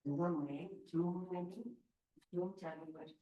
Zoom चालू कर।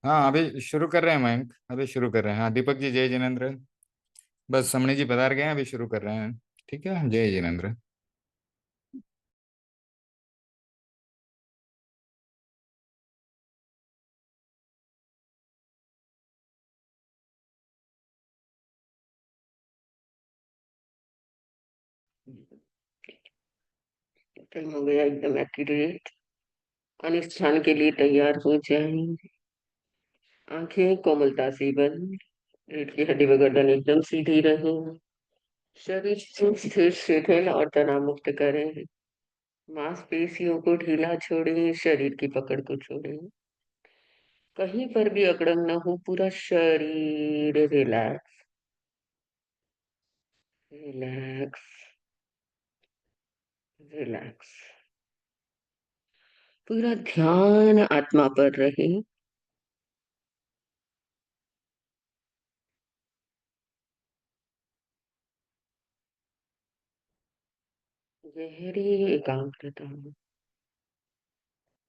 हाँ, अभी शुरू कर रहे हैं मयंक, अभी शुरू कर रहे हैं। हाँ दीपक जी, जय जिनेन्द्र। बस समणी जी पधार गए हैं, अभी शुरू कर रहे हैं। ठीक है, जय जिनेन्द्र। टाइम हो गया, एकदम एक्यूरेट। अनुष्ठान के लिए तैयार हो जाएं। आंखें कोमलता से बंद। रीढ़ की हड्डी व गर्दन एकदम सीधी रहे। शरीर को स्थिर शिथिल और तनाव मुक्त करें। मांसपेशियों को ढीला छोड़ें, शरीर की पकड़ को छोड़ें। कहीं पर भी अकड़न न हो, पूरा शरीर रिलैक्स। रिलैक्स। रिलैक्स। पूरा ध्यान आत्मा पर रहे। गहरी एकाग्रता।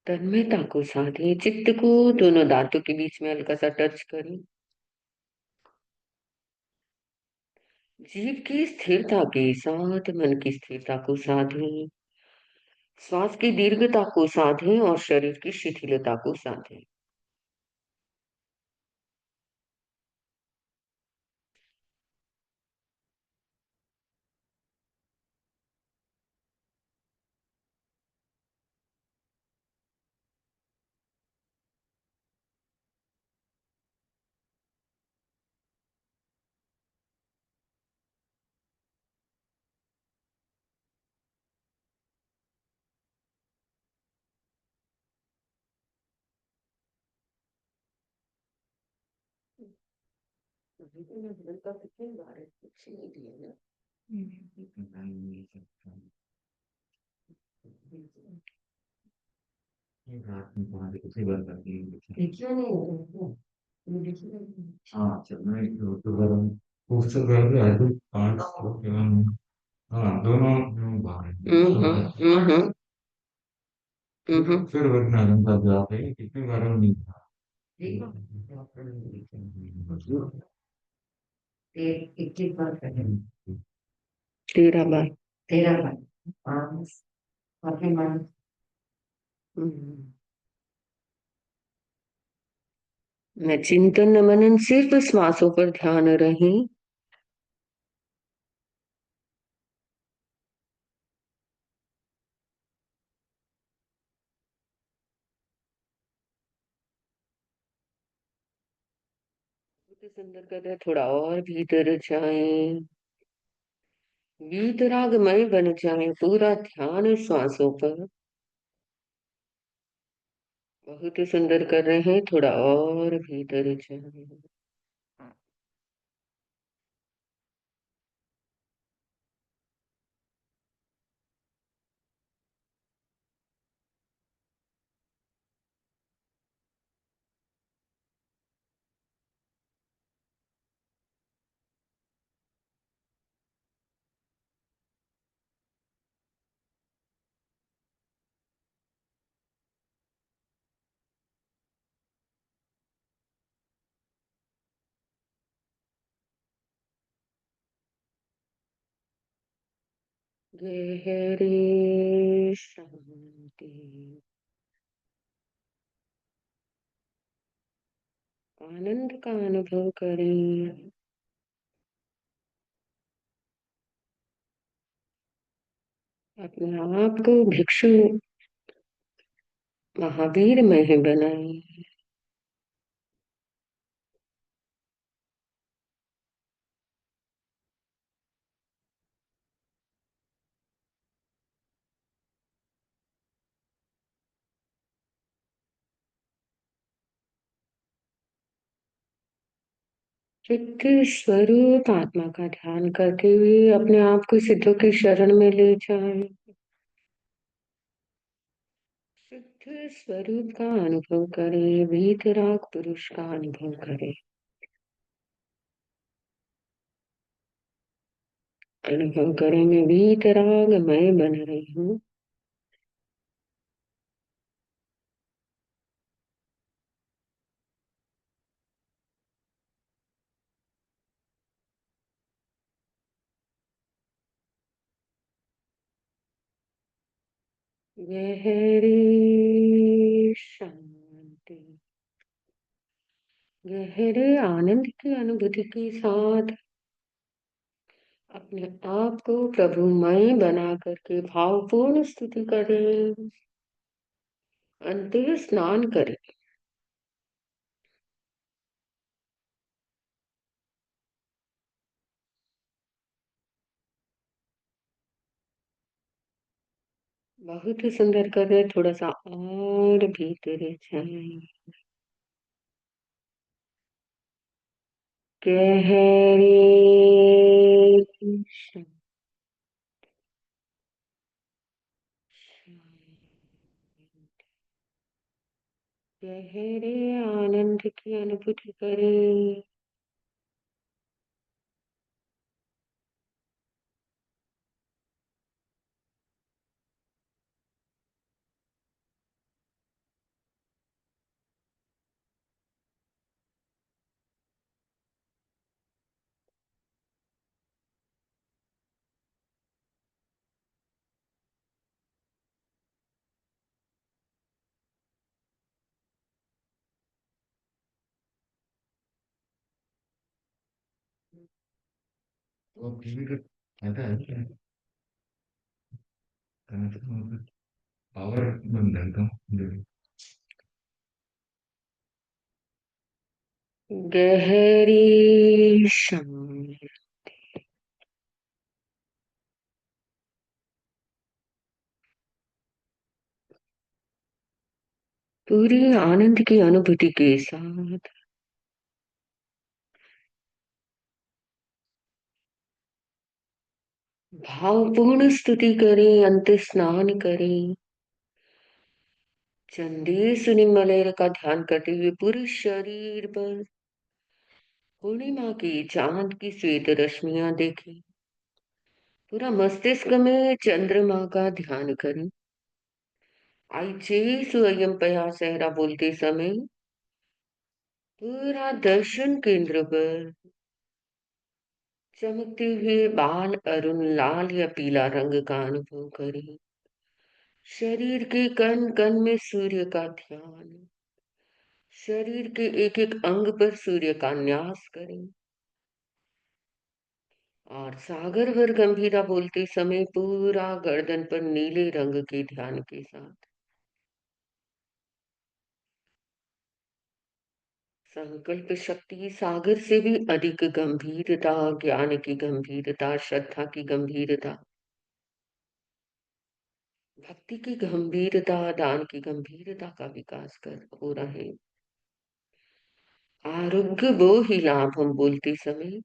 तन्मयता को साधे, चित्त को दोनों दांतों के बीच में हल्का सा टच करें। जीभ की स्थिरता के साथ मन की स्थिरता को साधें। श्वास की दीर्घता को साधें और शरीर की शिथिलता को साधें। कितनी बार है, कुछ नहीं दिया ना। देखिए नहीं होता। ये देखिए। हाँ चलना है तो गरम पोस्टर कर दिया है तो 5 एवं हाँ दोनों बाहर फिर वरना जनता जाते हैं कितनी गरम नहीं था। इक्कीस बार करें। 13 बार। 13 बार। हाँ, काफी मान। हम्म। न चिंतन न मनन, सिर्फ श्वासों पर ध्यान रहे। बहुत सुंदर कर रहे, थोड़ा और भीतर जाएं। वीतरागमय बन जाए, पूरा ध्यान श्वासों पर। बहुत ही सुंदर कर रहे हैं, थोड़ा और भीतर जाएं। गहरी शांति। आनंद का अनुभव करें। अपने आप को भिक्षु महावीर में ही बनाए। चित्त स्वरूप आत्मा का ध्यान करते हुए अपने आप को सिद्धों की शरण में ले जाए। सिद्ध स्वरूप का अनुभव करें, वीतराग पुरुष का अनुभव करें। अनुभव करें मैं वीतराग मैं बन रही हूँ। गहरी शांति। गहरे आनंद की अनुभूति के साथ अपने आप को प्रभुमय बना करके भावपूर्ण स्तुति करें। अंतिम स्नान करें। बहुत ही सुंदर कर रहे, थोड़ा सा और भीतर जाए। गहरी गहरे आनंद की अनुभूति करें। वो फिर कहता है क्या पावर बन जाता हूँ। गहरी शांति। पूरी आनंद की अनुभूति के साथ भावपूर्ण स्तुति करें, अंत स्नान करें। चंडी सुनिमलेर का ध्यान करते हुए पूरे शरीर पर पूर्णिमा की चांद की श्वेत रश्मियां देखें। पूरा मस्तिष्क में चंद्रमा का ध्यान करें। आइचे स्वयं पया सहरा बोलते समय पूरा दर्शन केंद्र पर चमकते हुए बाल अरुण लाल या पीला रंग का अनुभव करें। शरीर के कण कण में सूर्य का ध्यान। शरीर के एक एक अंग पर सूर्य का न्यास करें। और सागर भर गंभीरा बोलते समय पूरा गर्दन पर नीले रंग के ध्यान के साथ संकल्प शक्ति सागर से भी अधिक गंभीरता, ज्ञान की गंभीरता, श्रद्धा की गंभीरता, भक्ति की गंभीरता, दान की गंभीरता का विकास कर हो रहे। आरोग्य वो ही लाभ हम बोलते समय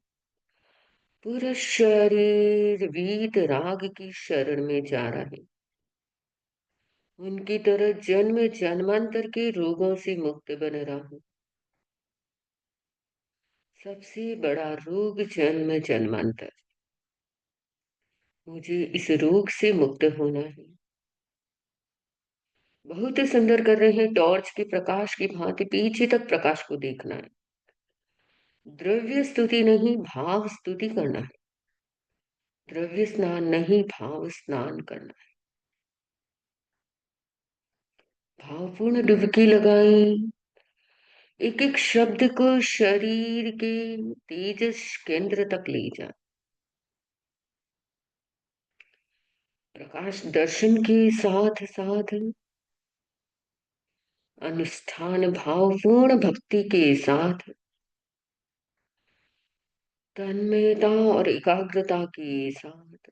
पूरा शरीर वीत राग की शरण में जा रहे। उनकी तरह जन्म जन्मांतर के रोगों से मुक्त बन रहा हूं। सबसे बड़ा रोग जन्म जन्मांतर। मुझे इस रोग से मुक्त होना है। बहुत ही सुंदर कर रहे हैं, टॉर्च के प्रकाश की भांति पीछे तक प्रकाश को देखना है। द्रव्य स्तुति नहीं, भाव स्तुति करना है। द्रव्य स्नान नहीं, भाव स्नान करना है। भावपूर्ण डुबकी लगाई, एक एक शब्द को शरीर के तेजस केंद्र तक ले जा। प्रकाश दर्शन के साथ साथ अनुष्ठान भावपूर्ण भक्ति के साथ तन्मयता और एकाग्रता के साथ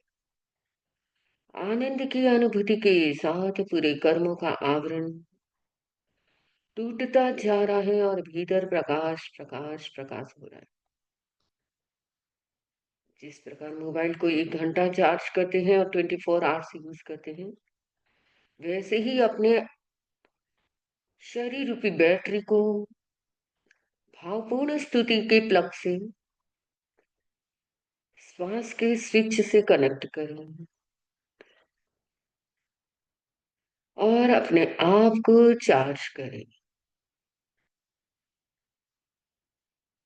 आनंद की अनुभूति के साथ पूरे कर्मों का आवरण टूटता जा रहा है और भीतर प्रकाश प्रकाश प्रकाश हो रहा है। जिस प्रकार मोबाइल को 1 घंटा चार्ज करते हैं और 24 आवर्स यूज करते हैं, वैसे ही अपने शरीर रूपी बैटरी को भावपूर्ण स्तुति के प्लग से श्वास के स्विच से कनेक्ट करें और अपने आप को चार्ज करें।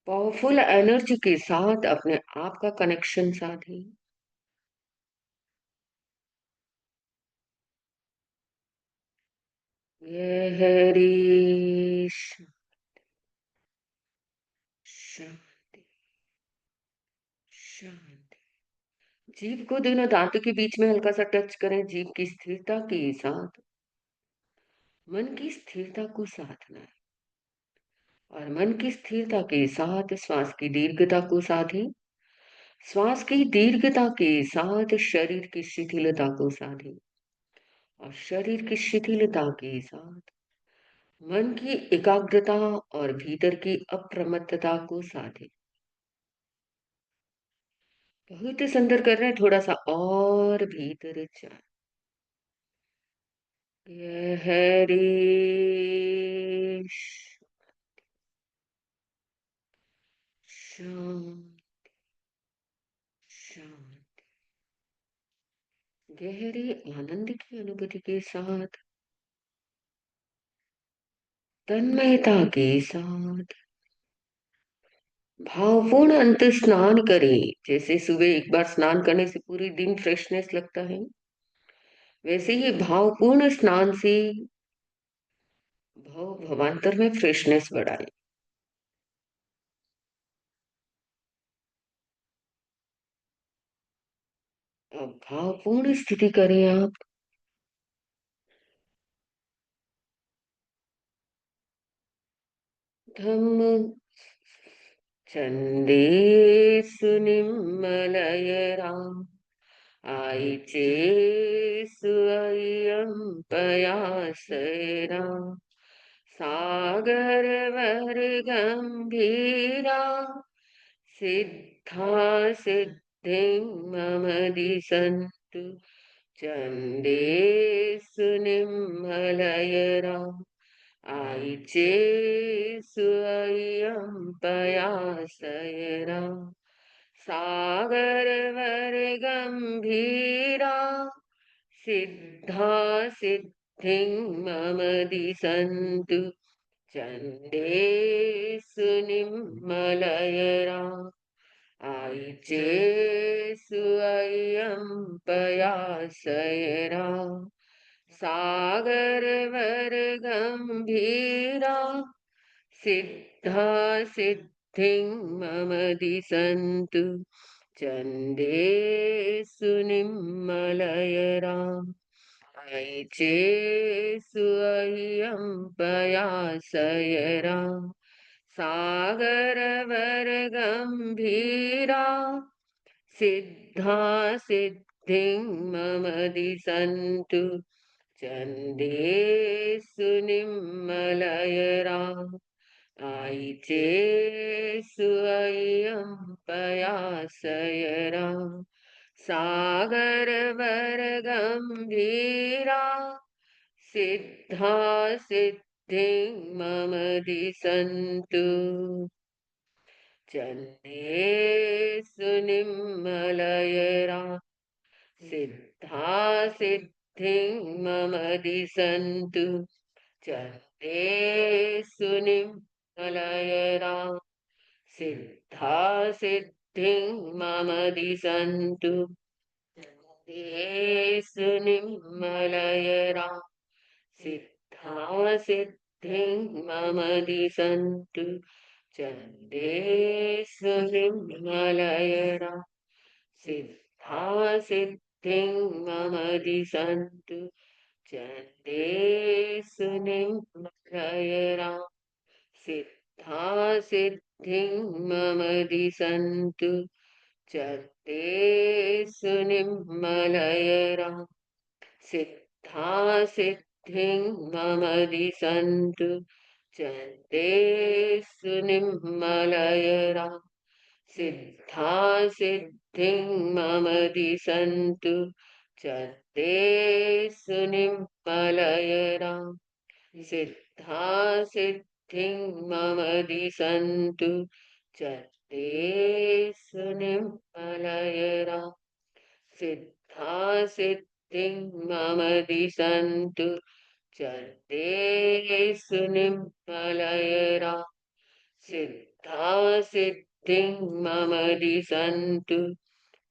पावरफुल एनर्जी के साथ अपने आप का कनेक्शन साधें। यह हरीश शांति शांति। जीभ को दोनों दांतों के बीच में हल्का सा टच करें। जीभ की स्थिरता के साथ मन की स्थिरता को साधना है और मन की स्थिरता के साथ श्वास की दीर्घता को साधें। श्वास की दीर्घता के साथ शरीर की शिथिलता को साधें और शरीर की शिथिलता के साथ मन की एकाग्रता और भीतर की अप्रमत्तता को साधें। बहुत ही सुंदर कर रहे हैं, थोड़ा सा और भीतर जाए। ये हरीश शांत शांत। गहरे आनंद की अनुभूति के साथ तन्मयता के साथ भावपूर्ण अंत स्नान करें। जैसे सुबह एक बार स्नान करने से पूरी दिन फ्रेशनेस लगता है, वैसे ही भावपूर्ण स्नान से भव भवांतर में फ्रेशनेस बढ़ाए। अब भावपूर्ण स्थिति करें आप। धम्म चंदेषु निर्मलयराम आयिचेषु अय्यं पयासैरा सागरवर्गम्भीरा सिद्धा सिद्धिं मम दिशन्तु चण्डेषु निर्मलयरा आयिचेषु अय्यं पयासयरा सागरवर्गम्भीरा सिद्धा सिद्धिं मम दिशन्तु चण्डेषु निर्मलयरा आयिचेषु अय्यं पयासयरा सागरवर्गम्भीरा सिद्धा सिद्धिं मम दिशन्तु चण्डेषु निर्मलयरा आयिचेषु अय्यं पयासयरा सागरवर्गम्भीरा सिद्धा सिद्धिं मम दिशन्तु चण्डेषु निर्मलयरा आयिचेषु अय्यं पयासयरा सागरवर्गम्भीरा सिद्धा सिद्धिं मम दिशन्तु चण्डेषु निर्मलयरा सिद्धा सिद्धिं मम दिशन्तु चण्डेषु निर्मलयरा सिद्धा सिद्धिं मम दिशन्तु चण्डेषु निर्मलयरा सिद्धा सिद्धिं मम दिशन्तु चण्डेषु निर्मलयरा सिद्धा सिद्धिं मम दिशन्तु चण्डेषु निर्मलयरा सिद्धा सिद्धिं मम दिशन्तु चण्डेषु निर्मलयरा सिद्धा सिद्धिं मम दिशन्तु चण्डेषु निर्मलयरा सिद्धा सिद्धिं मम दिशन्तु चण्डेषु निर्मलयरा सिद्धा सिद्धिं मम दिशन्तु चण्डेषु निर्मलयरा सिद्धा सिद्धिं मम दिशन्तु चण्डेषु निर्मलयरा सिद्धा सिद्धिं मम दिशन्तु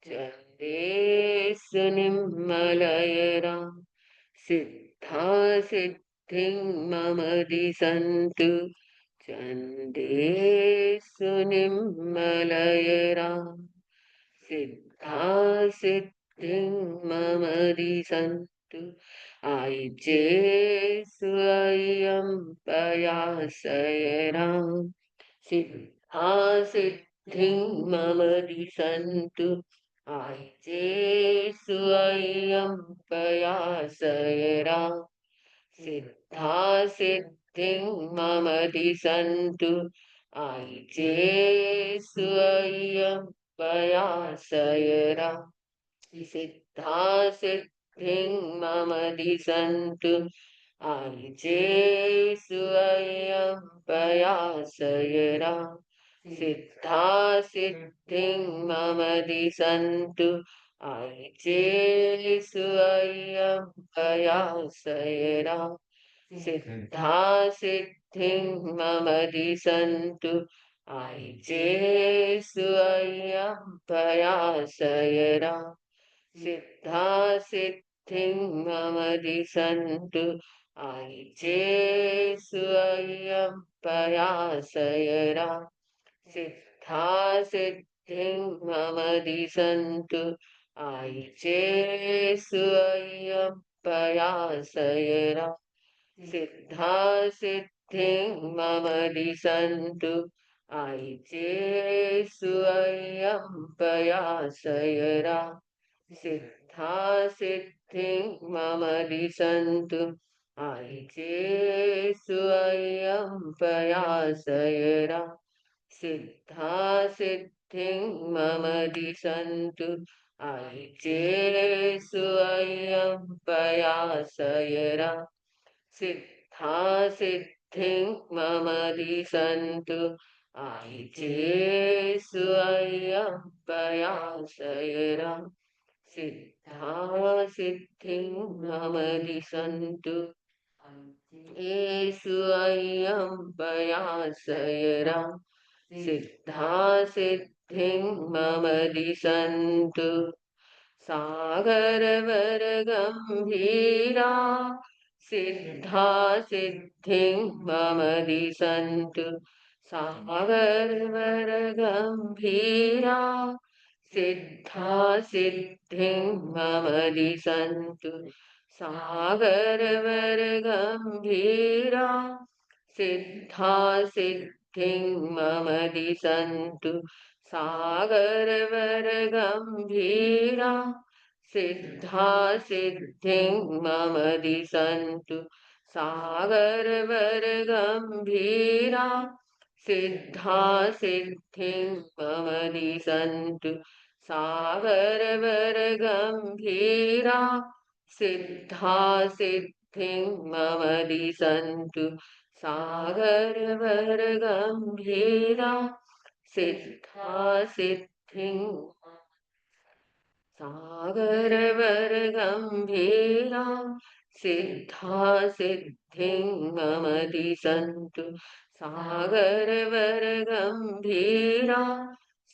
चण्डेषु निर्मलयरा सिद्धा सिद्धिं मम दिशन्तु चण्डेषु निर्मलयरा सिद्धा सिद्धिं मम दिशन्तु आयुजेषु अयं पयासयरां सिद्धा सिद्धिं मम दिशन्तु आयुजेषु अयं पयासयरां सिद्धा सिद्धिं मम दिशन्तु आयुजेषु अयं पयासयरा सिद्धा सिद्धिं मम दिशन्तु आयुजेषु अयं पयासयरा सिद्धा सिद्धिं मम दिशन्तु आयुजेषु अयं पयासयरा सिद्धा सिद्धिं मम दिशन्तु आयुजेषु अयं पयासयरा सिद्धा सिद्धिं मम दिशन्तु आयुजेषु अयं पयासयरा सिद्धा सिद्धिं मम दिशन्तु आयुजेषु अयं पयासयरा सिद्धा सिद्धिं मम दिशन्तु आयुजेषु अयं पयासयरा सिद्धा सिद्धिं मम दिशन्तु आयुजेषु अयं पयासयरा सिद्धा सिद्धिं मम दिशन्तु आयुजेषु अयं पयासयरा सिद्धा सिद्धिं मम दिशन्तु आयुजेषु अयं पयासयरा सिद्धा सिद्धिं मम दिशन्तु येषु अयं पयासयरा सिद्धा सिद्धिं मम दिशन्तु सागरवरगम्भीरा सिद्धा सिद्धिं मम दिशन्तु सागरवरगम्भीरा सिद्धा सिद्धिं मम दिशन्तु सागरवरगम्भीरा सिद्धा सिद्धिं मम दिशन्तु सागरवरगम्भीरा सिद्धा सिद्धिं मम दिशन्तु सागरवरगम्भीरा सिद्धा सिद्धिं मम दिशन्तु सागरवरगम्भीरा सिद्धा सिद्धिं मम दिशन्तु सागरवरगम्भीरा सिद्धा सिद्धिं सागरवरगम्भीरा सिद्धा सिद्धिं मम दिशन्तु सागरवरगम्भीरा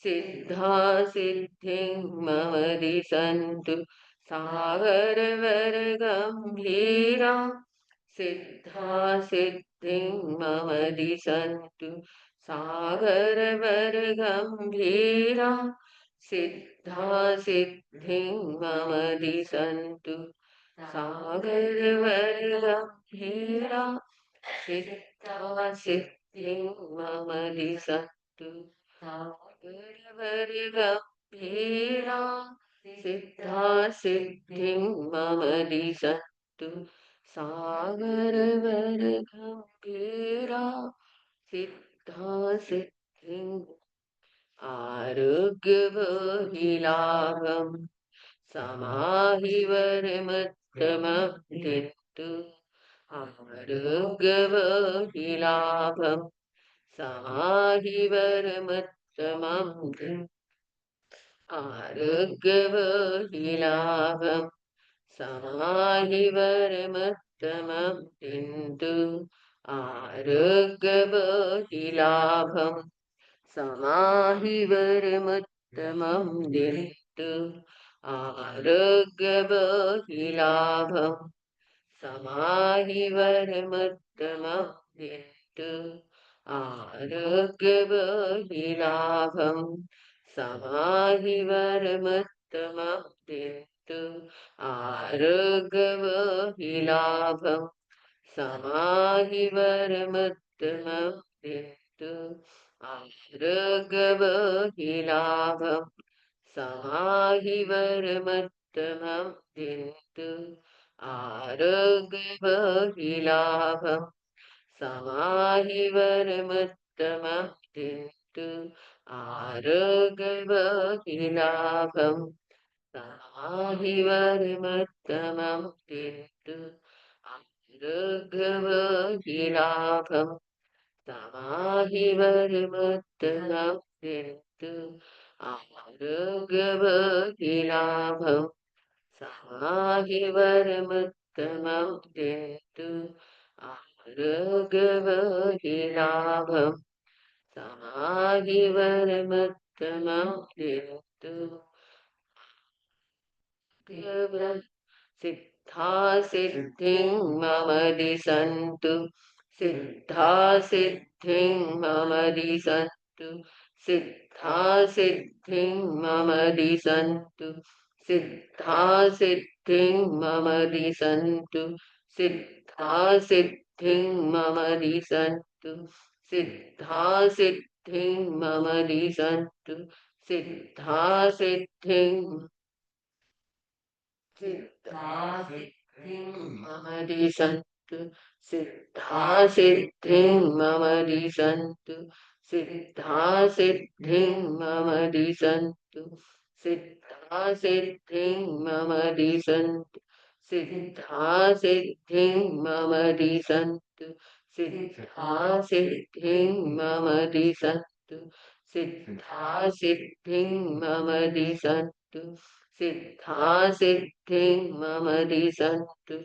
सिद्धा सिद्धिं मम दिशन्तु सागरवरगम्भीरा सिद्धा सिद्धिं मम दिशन्तु सागरवरगम्भीरा सिद्धा सिद्धिं मम दिशन्तु सागरवरगम्भीरा सिद्धा सिद्धिं मम दिशन्तु सागरवरगम्भीरा सिद्धा सिद्धिं मम दिशन्तु सागरवरगम्भीरा सिद्धा सिद्धिं आरोग्यवहिलाभं समाहिवरमत्तमब्धिन्तु आरोग्यवहिलाभं समाहिवरमत्तमं आरोग्यवहिलाभं समाहिवरमत्तमं बिन्दु आरोग्यवहिलाभं समाहिवरमत्तमं दिन्तु आरोग्यवहिलाभं समाहिवरमत्तमं दिन्तु आरोग्यवहिलाभं समाहिवरमत्तमं दिन्तु आरोग्यवहिलाभं समाहिवरमत्तमं दिन्तु आरोग्यवहिलाभं समाहिवरमत्तमं दिन्तु आरोग्यवहिलाभं समाहिवरमत्तमं दिन्तु आरोग्यवहिलाभं समाहिवरमत्तमं दिन्तु आरोग्यवहिलाभं समाहिवरमत्तमं दिन्तु आरोग्यवहिलाभं समाहिवरमत्तमं दिन्तु आरोग्यवहिलाभं समाहिवरमत्तमं दिन्तु सिद्धा सिद्धिं मम दिशन्तु सिद्धा सिद्धिं मम दिशन्तु सिद्धा सिद्धिं मम दिशन्तु सिद्धा सिद्धिं मम दिशन्तु सिद्धा सिद्धिं मम दिशन्तु सिद्धा सिद्धिं मम दिशन्तु सिद्धा सिद्धिं सिद्धा सिद्धिं मम दिशन्तु सिद्धा सिद्धिं मम दिशन्तु सिद्धा सिद्धिं मम दिशन्तु सिद्धा सिद्धिं मम दिशन्तु सिद्धा सिद्धिं मम दिशन्तु सिद्धा सिद्धिं मम दिशन्तु सिद्धा सिद्धिं मम दिशन्तु सिद्धा सिद्धिं मम दिशन्तु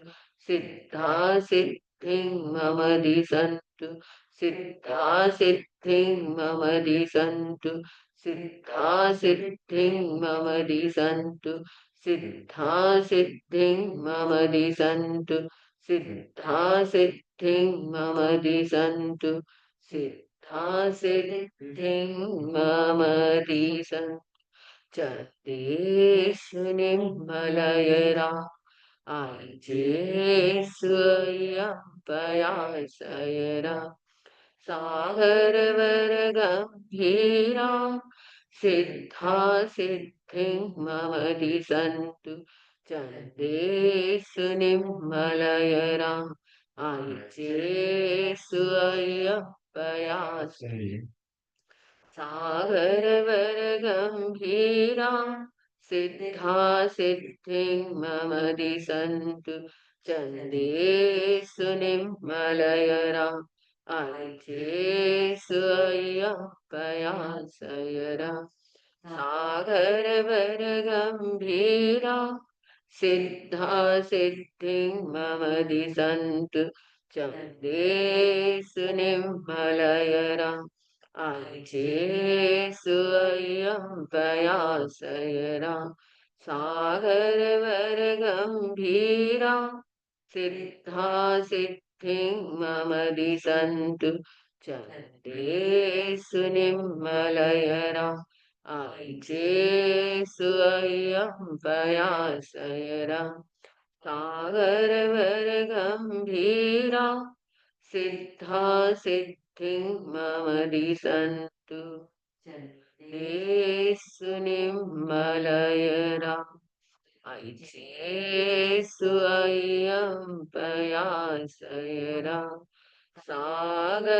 सिद्धा सिद्धिं मम दिशन्तु सिद्धा सिद्धिं मम दिशन्तु सिद्धा सिद्धिं मम दिशन्तु सिद्धा सिद्धिं मम दिशन्तु सिद्धा सिद्धिं मम दिशन्तु सिद्धा सिद्धिं मम दिशन्तु चन्देशुनिर्मलयरा आजेष्वयं सागरवरगम्भीरा सिद्धा सिद्धिं मम दिशन्तु चन्देषु निर्मलयरा आयजेष्वयं सागरवरगम्भीरा सिद्धा सिद्धिं मम दिशन्तु चन्देषु निर्मलयरा अर्चेषु अय्यप्पयाशयरा सागरवरगम्भीरा सिद्धा सिद्धिं मम दिशन्तु चन्देषु निर्मलयरा अर्चेषु अय्यप्पयाशयरा सागरवरगम्भीरा सिद्धा सिद्धिं मम दिशन्तु चन्देषु निर्मलयरा आयिजेषु अय्यं पयासयरा सागरवरगम्भीरा सिद्धा सिद्धिं मम दिशन्तु चन्देषु निर्मलयरा ऐचेषु अय्यं पयासयरा सागरवरगम्भीरा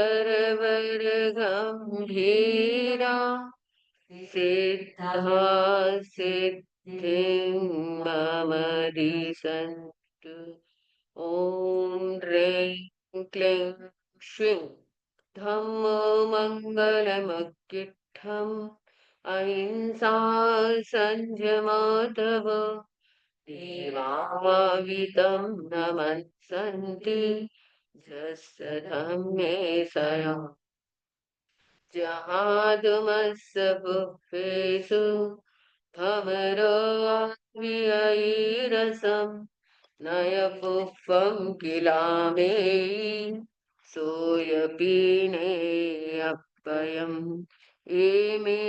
सिद्धा सिद्धिं मम दिशन्तु ॐ ह्रीं क्लीं श्रीं धम्मो मङ्गलमक्किट्ठम् अहिंसा संयमातव देवावितं नमस्सन्ति यस्य धम्मे सया जहादुमस्य बुद्धेषु भमरोऽव्ययैरसं नयपुष्पं किलामे सोऽयपीनेऽप्ययम् इमे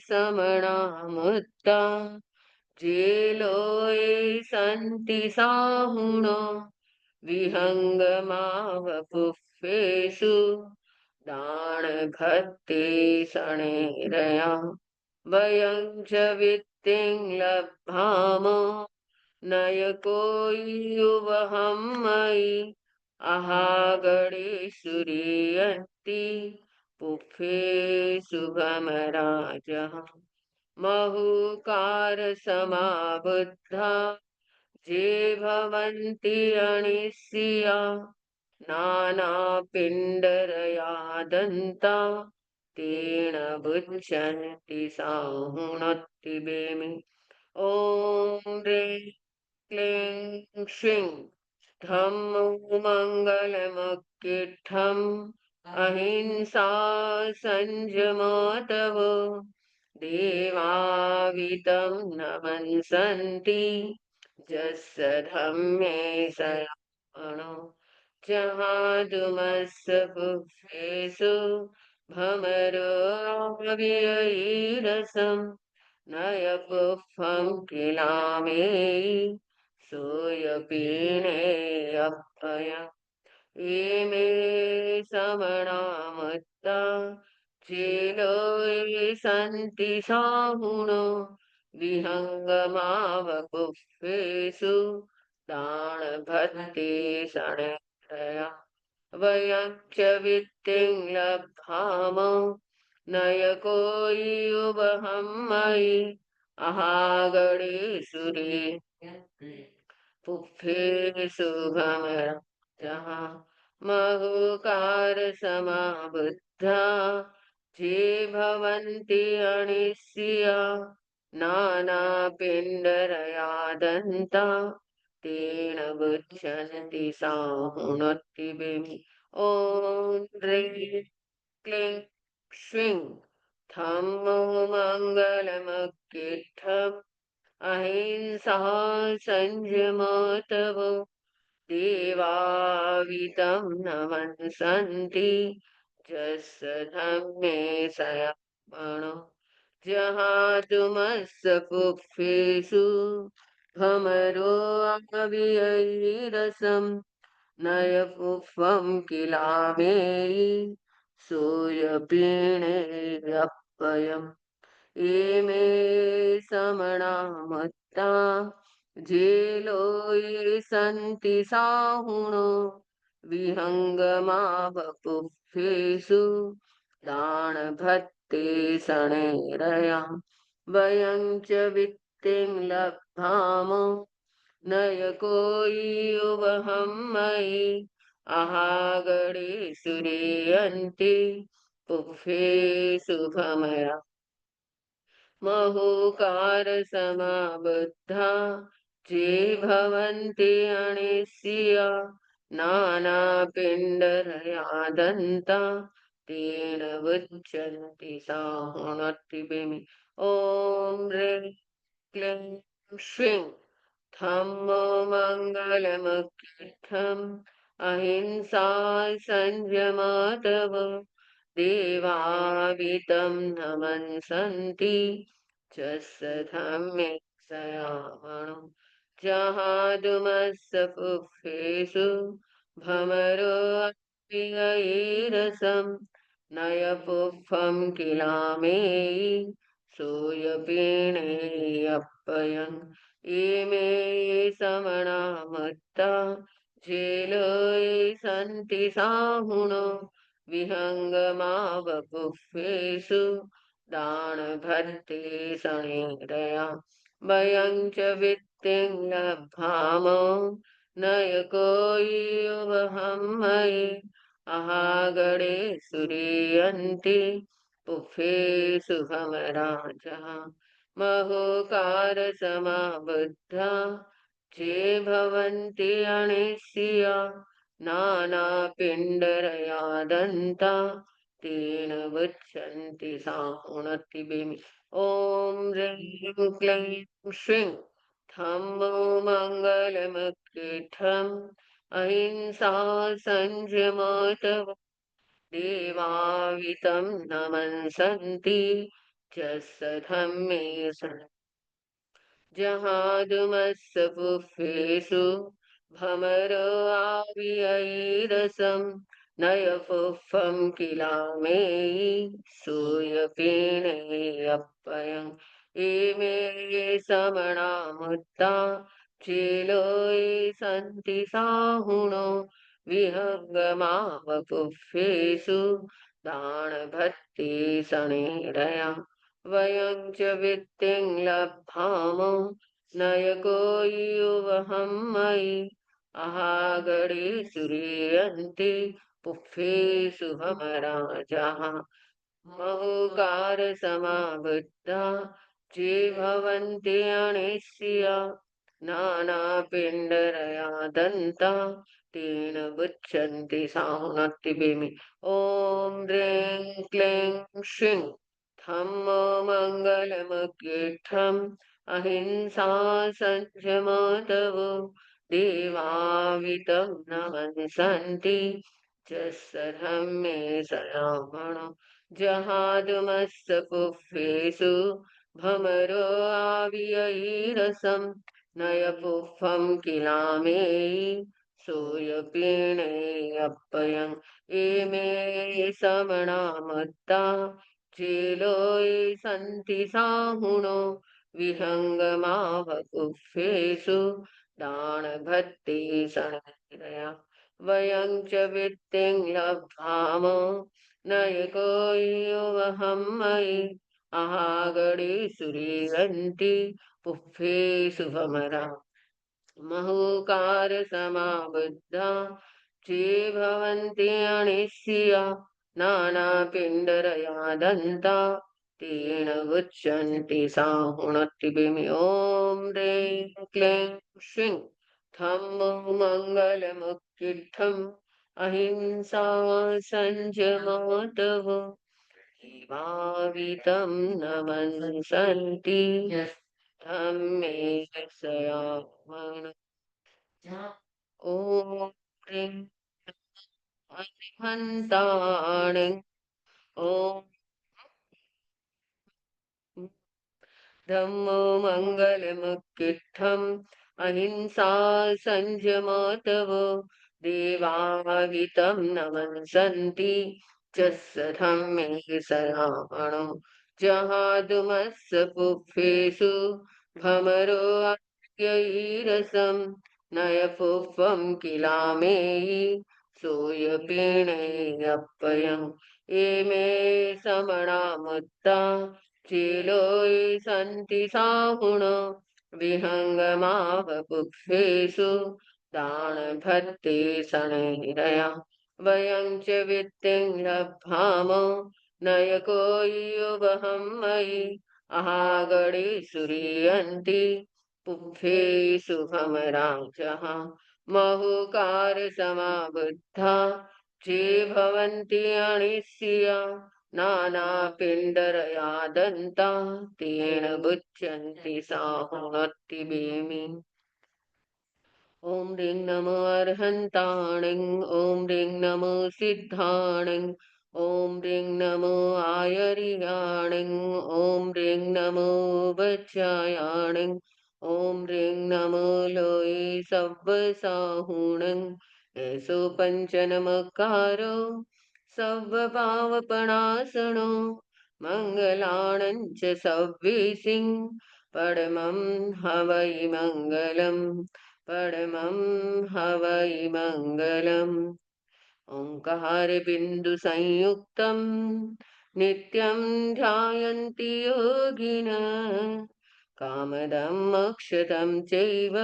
समणा मुक्ता जेलोये सन्ति साहुणो विहङ्गमावपुष्पेषु दानभक्ते शणैरया वयं च वित्तिं लब्धाम नयको युवहं मयि अहागणेशुरीयन्ति पुष्पेषु भमराजः महूकारसमाबुद्धा ये भवन्ति अनिश्या नानापिण्डरया दन्ता तेन बुध्यन्ति साहुणत्तिबेमि ॐ ह्रीं क्लीं श्रीं धम्मो मङ्गलमक्किट्ठम् अहिंसा संयमोऽतव देवावितं नमन्सन्ति यस्य धम्मे शरणो जहादुमस्य पुष्पेषु भमरोऽव्ययैरसं नयपुष्पं किलामे सोऽयपीनेऽप्ययम् इमे समणा मुक्ता चेलोये सन्ति साहुणो विहङ्गमावपुष्पेषु दानभक्ते शणैरया वयं च वित्तिं लब्धाम नयको युवहं मयि अहागणेशुरे पुष्पेषु भमरजः महूकारसमाबुद्धा ये भवन्ति अनिश्या नानापिण्डरया दन्ता तेन बुध्यन्ति साहुणत्तिबेमि ॐ ह्रीं क्लीं श्रीं धम्मो मङ्गलमक्किट्ठम् अहिंसा संयमोऽतव देवावितं नमन्सन्ति यस्य धम्मे शरणो जहातुमस्य पुष्पेषु भमरोऽव्ययैरसं नयपुष्पं किलामे सोऽयपीनेऽप्ययम् इमे समणा मुक्ता जेलोये सन्ति साहुणो विहङ्गमावपुष्पेषु दानभक्ते शणैरया वयं च वित्तिं लब्धाम नयको युवहं मयि अहागणेशुरीयन्ति पुष्पेषु भमरा महूकारसमाबुद्धा ये भवन्ति अनिश्या नानापिण्डरया दन्ता तेन बुध्यन्ति साहुणत्तिबेमि ॐ ह्रीं क्लीं श्रीं धम्मो मङ्गलमुख्यम् अहिंसा संयमातव देवावितं नमन्सन्ति च धम्मे सयामणो जहादुमस्य पुष्पेषु भमरो अप्ययैरसं नयपुष्पं किलामेयि सूयपिणेऽप्ययम् इमे समना मत्ता जेलोय सन्ति साहुनो विहङ्गमावपुष्पेषु दानभर्ते शनिरया वयं च वित्तिं लब्धामो नयको युवहं मयि अहागणे सुरीयन्ति पुष्पेषु भमराजः महोकार समाबुद्धा जे भवन्ति अनिश्चिया नानापिण्डरया दन्ता तेन गच्छन्ति साहुणतिभिः ॐ ह्रीं क्लीं श्रीं धम्मो मङ्गलमुख्यम् अहिंसा संयमोतव देवावितं नमन्सन्ति च धम्मे जहादुमस्य पुष्पेषु भमरो आवियैरसं नयपुष्पं किलामेयि सूयपिणेऽप्ययम् इमे समना मुत्ता चेलोय सन्ति साहुनो विहङ्गमावपुष्पेषु दानभर्ते शनिरया वयं च वित्तिं लब्धामो नयको युवहं मयि अहागणे सुरीयन्ति पुष्पेषु भमराजः महुकारसमाबुद्धा जे भवन्ति अनिश्चिया नानापिण्डरया दन्ता तेन गच्छन्ति साहुनतिभिः ॐ ह्रीं क्लीं श्रीं धम्मो मङ्गलमुख्यम् अहिंसा संयमोतव देवावितं नमन्सन्ति च धम्मे सयामणो जहादुमस्य पुष्पेषु भमरो आवियैरसं नयपुष्पं किलामेयि सूयपिणेऽप्ययम् इमे समना मत्ता चेलोय सन्ति साहुनो विहङ्गमावपुष्पेषु दानभर्ते शनिरया वयं च वित्तिं लब्धामो नयको युवहं मयि अहागणे सुरीयन्ति पुष्पेषु भमरा महुकारसमाबुद्धा जे भवन्ति अनिश्चिया नानापिण्डरया दन्ता तेन गच्छन्ति साहुणतिभिः ॐ ह्रीं क्लीं श्रीं धम्मो मङ्गलमुख्यम् अहिंसा संयमोतव भावितं नमन्सन्ति धम्मे सयामन ॐ ह्रीं हन्ताणि ॐ धम्मो मङ्गलमुख्यम् अहिंसा संयमोतव देवावितं नमन्सन्ति च धम्मे सयामणो जहादुमस्य पुष्पेषु भमरो अप्ययैरसं नयपुष्पं किलामेयि सूयपिणेऽप्ययम् इमे समना मुत्ता चेलोय सन्ति साहुनो विहङ्गमावपुष्पेषु दानभर्ते शनिरया वयं च वित्तिं लब्धामो नयको युवहं मयि अहागणे सुरीयन्ति पुष्पेषु भमराजः महुकारसमाबुद्धा जे भवन्ति अनिश्चिया नानापिण्डरया दन्ता तेन बुध्यन्ति साहुनतिभिः ॐ ह्रीं नमो अर्हन्ताणं, ॐ ह्रीं नमो सिद्धाणं, ॐ ह्रीं नमो आयर्याणं, ॐ ह्रीं नमो वज्रायाणं, ॐ ह्रीं नमो लोये सव्वसाहुणं, एषो पञ्चनमकारो सर्वपावपणासनो मङ्गलाणं च सव्वीसिं परमं हवै मङ्गलम् परमं हवै मङ्गलम्। ओङ्कारबिन्दुसंयुक्तं नित्यं ध्यायन्ति योगिनः कामदं मोक्षदं चैव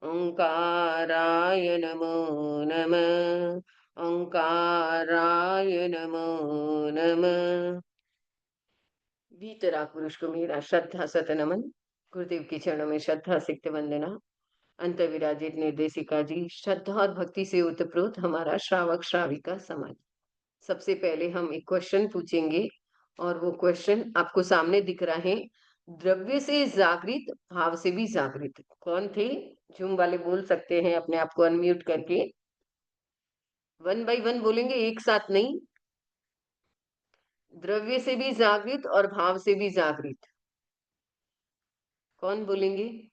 ओङ्काराय नमो नमः। ओङ्काराय नमो नमः। वीतराग पुरुष को मेरा श्रद्धा सत नमन। गुरुदेव के चरणों में श्रद्धा सिक्त वंदना। अंत विराजित निर्देशिका जी, श्रद्धा और भक्ति से ओतप्रोत हमारा श्रावक श्राविका समाज। सबसे पहले हम एक क्वेश्चन पूछेंगे और वो क्वेश्चन आपको सामने दिख रहा है। द्रव्य से जागृत, भाव से भी जागृत। कौन थे? जूम वाले बोल सकते हैं अपने आप को अनम्यूट करके। 1 बाय 1 बोलेंगे, एक साथ नहीं। द्रव्य से भी जागृत और भाव से भी जागृत, कौन बोलेंगे?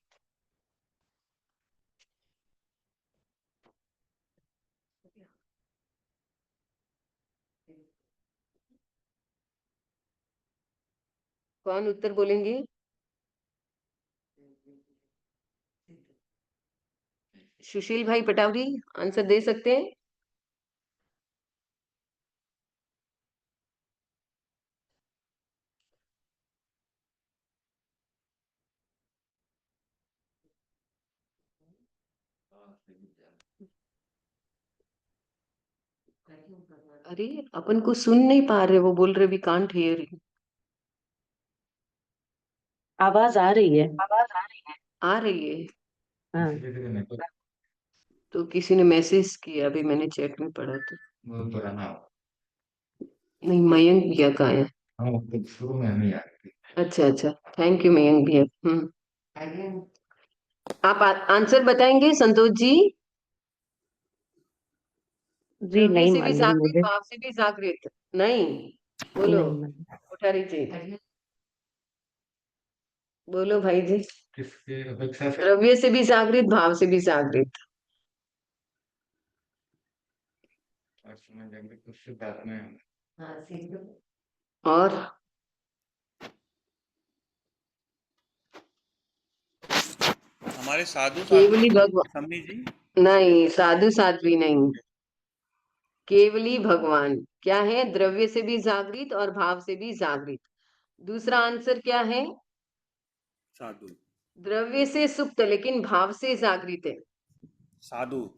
कौन उत्तर बोलेंगे? सुशील भाई पटावरी आंसर दे सकते हैं? अरे अपन को सुन नहीं पा रहे, वो बोल रहे वी कांट हियर। आवाज आ रही है। आ रही है? हाँ। तो किसी ने मैसेज किया, अभी मैंने चैट में पढ़ा तो। नहीं, मयंक भैया का है। अच्छा अच्छा, थैंक यू मयंक भैया। आप आंसर बताएंगे संतोष जी? जी द्रव्य नहीं से भी मालूम जागृत, मुझे। भाव से भी जागृत। नहीं बोलो, नहीं मालूम। कोठारी जी बोलो भाई जी। किसके अपेक्षा से? द्रव्य से भी जागृत, भाव से भी जागृत। और हमारे साधु केवली साध्वी भगवान? सम्मी जी। नहीं, साधु साध्वी नहीं, केवली भगवान। क्या है? द्रव्य से भी जागृत और भाव से भी जागृत। दूसरा आंसर क्या है? साधु द्रव्य से सुप्त लेकिन भाव से जागृत है। साधु।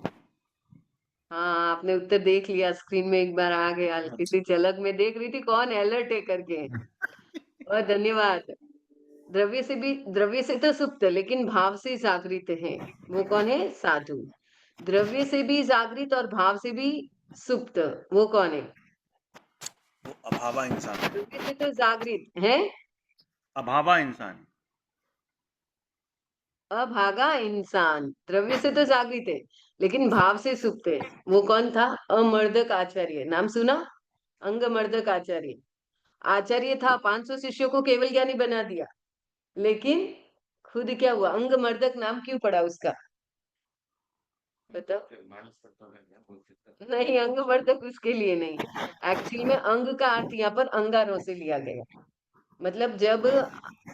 हाँ, आपने उत्तर देख लिया, स्क्रीन में एक बार आ गया, हल्की सी झलक में देख रही थी कौन अलर्ट है करके। बहुत धन्यवाद। द्रव्य से तो सुप्त लेकिन भाव से जागृत है, वो कौन है? साधु। द्रव्य से भी जागृत और भाव से भी सुप्त, वो कौन है? वो अभावा इंसान। द्रव्य से तो जागृत है, अभावा इंसान। अभागा इंसान। द्रव्य से तो जागृत है लेकिन भाव से सुप्त है, वो कौन था? अमर्दक आचार्य। नाम सुना? अंगमर्दक आचार्य। आचार्य था, 500 शिष्यों को केवल ज्ञानी बना दिया, लेकिन खुद क्या हुआ? अंगमर्दक नाम क्यों पड़ा उसका? बताओ। नहीं, अंगवर्धक उसके लिए नहीं। एक्चुअली में अंग का अर्थ यहाँ पर अंगारों से लिया गया। मतलब जब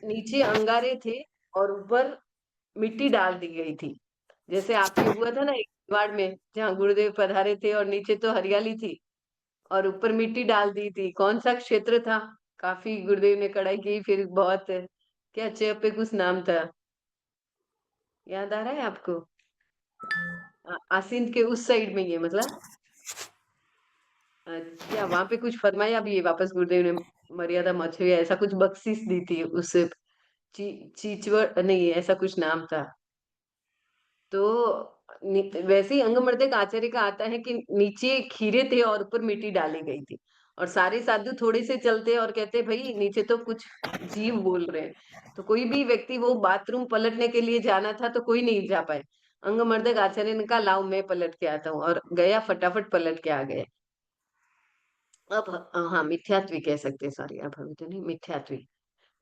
नीचे अंगारे थे और ऊपर मिट्टी डाल दी गई थी, जैसे आपके हुआ था ना एक किवाड़ में जहाँ गुरुदेव पधारे थे और नीचे तो हरियाली थी और ऊपर मिट्टी डाल दी थी। कौन सा क्षेत्र था? काफी गुरुदेव ने कढ़ाई की, फिर बहुत क्या च पे कुछ नाम था, याद आ रहा है आपको? आसिंद के उस साइड में, ये मतलब क्या वहां पे कुछ फरमाया भी है वापस गुरुदेव ने? मर्यादा मछली ऐसा कुछ बख्शिश दी थी उस चीचवर नहीं, ऐसा कुछ नाम था। तो वैसे ही अंगमर्दक आचार्य का आता है कि नीचे खीरे थे और ऊपर मिट्टी डाली गई थी, और सारे साधु थोड़े से चलते और कहते भाई नीचे तो कुछ जीव बोल रहे हैं। तो कोई भी व्यक्ति, वो बाथरूम पलटने के लिए जाना था तो कोई नहीं जा पाए, अंगमर्दक आचार्य ने कहा लाओ मैं पलट के आता हूँ, और गया, फटाफट पलट के आ गए। अब हाँ, मिथ्यात्वी कह सकते हैं, सॉरी, अभवी तो नहीं, मिथ्यात्वी।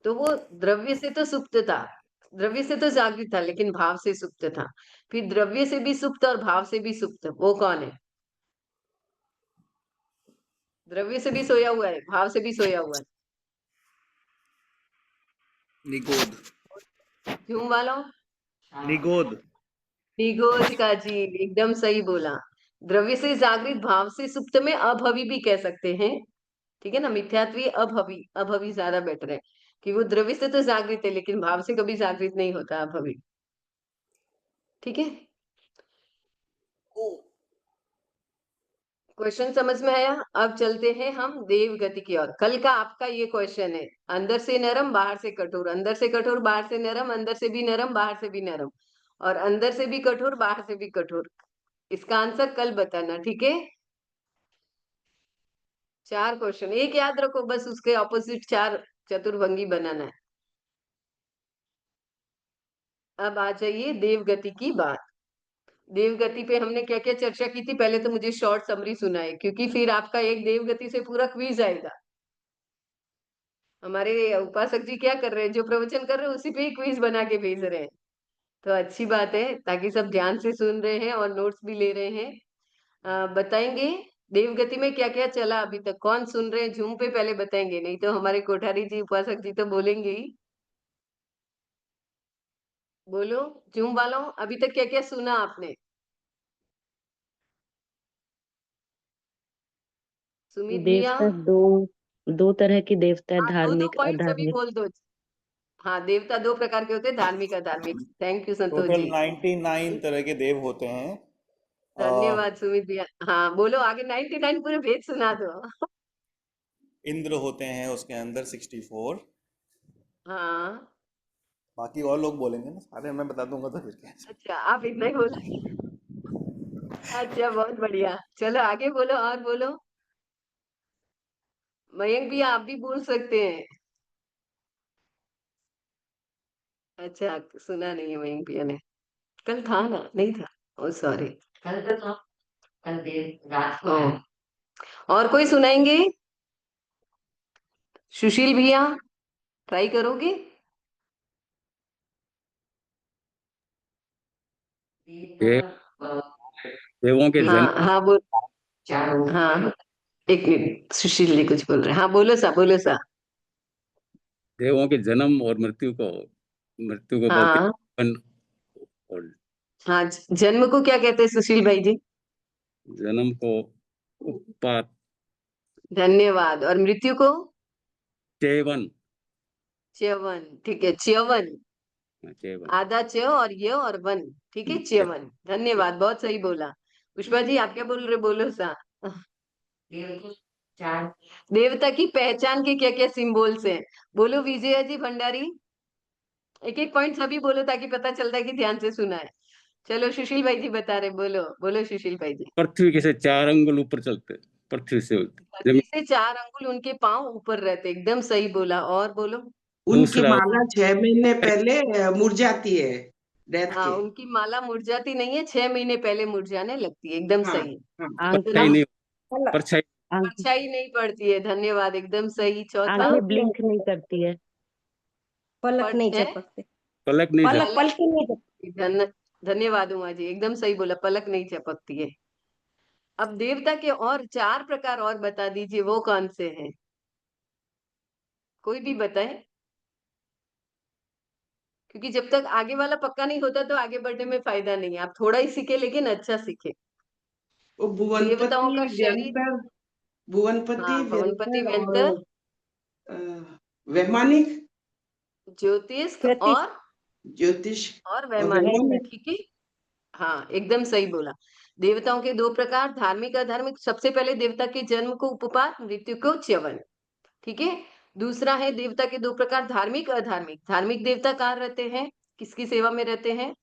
तो वो द्रव्य से तो सुप्त था, द्रव्य से तो जागृत था, लेकिन भाव से सुप्त था। फिर द्रव्य से भी सुप्त और भाव से भी सुप्त, वो कौन है? द्रव्य से भी सोया हुआ है, भाव से भी सोया हुआ है। निगोद। क्यों वालों? निगोद। निगोद का जी, एकदम सही बोला। द्रव्य से जागृत, भाव से सुप्त में अभवी भी कह सकते हैं, ठीक है ना। मिथ्यात्वी अभवी, अभवी ज्यादा बेटर है, कि वो द्रव्य से तो जागृत है लेकिन भाव से कभी जागृत नहीं होता, अभवी। ठीक है, क्वेश्चन समझ में आया? अब चलते हैं हम देव गति की ओर। कल का आपका ये क्वेश्चन है, अंदर से नरम बाहर से कठोर, अंदर से कठोर बाहर से नरम, अंदर से भी नरम बाहर से भी नरम, और अंदर से भी कठोर बाहर से भी कठोर। इसका आंसर कल बताना, ठीक है। 4 क्वेश्चन, एक याद रखो बस, उसके ऑपोजिट 4 चतुर्भंगी बनाना है। अब आ जाइए देव गति की बात। देव गति पे हमने क्या क्या चर्चा की थी, पहले तो मुझे शॉर्ट समरी सुनाए, क्योंकि फिर आपका एक देव गति से पूरा क्विज आएगा। हमारे उपासक जी क्या कर रहे हैं, जो प्रवचन कर रहे हैं उसी पे ही क्विज बना के भेज रहे हैं, तो अच्छी बात है, ताकि सब ध्यान से सुन रहे हैं और नोट्स भी ले रहे हैं। बताएंगे देवगति में क्या क्या चला अभी तक, कौन सुन रहे हैं झूम पे, पहले बताएंगे, नहीं तो हमारे कोठारी जी उपासक जी तो बोलेंगे ही। बोलो झूम वालों, अभी तक क्या क्या सुना आपने? सुमित भैया? देवता दो तरह के देवता है, हाँ, 2-2 धार्मिक पॉइंट अभी अधार्मिक। बोल दो। हाँ, देवता 2 प्रकार के होते हैं, धार्मिक अधार्मिक। थैंक यू संतोष टोटल जी। 99 तरह के देव होते हैं। धन्यवाद सुमित भैया। हाँ बोलो आगे, 99 पूरे भेद सुना दो। इंद्र होते हैं उसके अंदर 64। हाँ, बाकी और लोग बोलेंगे ना, सारे मैं बता दूंगा तो फिर क्या। अच्छा आप इतना ही बोला? अच्छा बहुत बढ़िया, चलो आगे बोलो, और बोलो। मयंक भैया आप भी बोल सकते हैं। अच्छा सुना नहीं है मयंक भैया ने, कल था ना, नहीं था? ओ सॉरी, कल तो था, कल देर रात को आया। और कोई सुनाएंगे? सुशील भैया ट्राई करोगे? देवों के जन्म। हाँ हाँ बोल। हाँ एक मिनट, सुशील जी कुछ बोल रहे हैं, हाँ बोलो सा, बोलो सा। देवों के जन्म और मृत्यु को बोलते हाँ हैं जन्म। और हाँ, जन्म को क्या कहते हैं सुशील भाई जी? जन्म को उत्पात। धन्यवाद। और मृत्यु को? चेवन। च्यवन, ठीक है, च्यवन। चेवन। आधा च और य और वन, ठीक है, च्यवन। धन्यवाद, बहुत सही बोला। पुष्पा जी आप क्या बोल रहे, बोलो सा। देवता की पहचान के क्या क्या सिंबल्स हैं? बोलो विजया जी भंडारी, एक एक पॉइंट सभी बोलो ताकि पता चलता है कि ध्यान से सुना है। चलो सुशील भाई जी बता रहे, बोलो बोलो सुशील भाई जी। पृथ्वी के से 4 अंगुल ऊपर चलते, पृथ्वी से धरती जमीन। से 4 अंगुल उनके पांव ऊपर रहते, एकदम सही बोला, और बोलो। उनकी दूसरा माला 6 महीने पहले मुरझाती है डेथ हाँ, के। उनकी माला मुरझाती नहीं है, 6 महीने पहले मुरझाने लगती है, एकदम हाँ सही। हाँ। परछाई आंखें नहीं, परछाई। आंखें परछाई नहीं पड़ती है, धन्यवाद, एकदम सही। चौथा? आंखें ब्लिंक नहीं करती है। पलक नहीं है? झपकते। पलक नहीं पलक झपकती। पलक ही नहीं झपकती। धन्यवाद उमा जी, एकदम सही बोला, पलक नहीं झपकती है। अब देवता के और 4 प्रकार और बता दीजिए, वो कौन से हैं? कोई भी बताए, क्योंकि जब तक आगे वाला पक्का नहीं होता तो आगे बढ़ने में फायदा नहीं है। आप थोड़ा ही सीखे लेकिन अच्छा सीखे। वो देवताओं भुवनपति का शरीर, व्यंतर, भुवनपति हाँ, भवनपति व्यंतर व्यंतर, और वैमानिक, ज्योतिष ज्योतिष। ज्योतिष और और वैमानिक, वैमानिक। ठीक है। हाँ एकदम सही बोला। देवताओं के 2 प्रकार, धार्मिक अधार्मिक। सबसे पहले देवता के जन्म को उपपात, मृत्यु को च्यवन, ठीक है। दूसरा है देवता के 2 प्रकार, धार्मिक अधार्मिक। धार्मिक देवता कहाँ रहते हैं, किसकी सेवा में रहते हैं?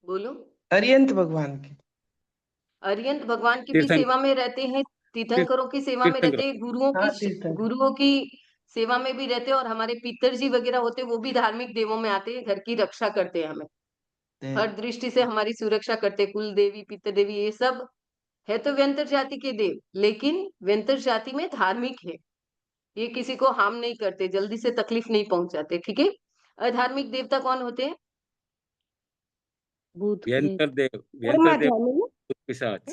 बोलो। अरियंत भगवान के। अरिहंत भगवान की भी तीर्थंकर। सेवा में रहते हैं, तीर्थंकरों की सेवा में रहते तीर्थंकर। हैं, हाँ तीर्थंकर। गुरुओं की सेवा में भी रहते हैं, और हमारे पितरजी वगैरह होते हैं वो भी धार्मिक देवों में आते हैं, घर की रक्षा करते हैं हमें, हर दृष्टि से हमारी सुरक्षा करते हैं। कुल देवी, पितर देवी, ये सब है तो व्यंतर जाति के देव, लेकिन व्यंतर जाति में धार्मिक है, ये किसी को हार्म नहीं करते, जल्दी से तकलीफ नहीं पहुंचाते, ठीक है। अधार्मिक देवता कौन होते हैं? भूत व्यंतर प्रेत देव, कर्मा व्यंतर देव, ध्यान में भूत पिशाच,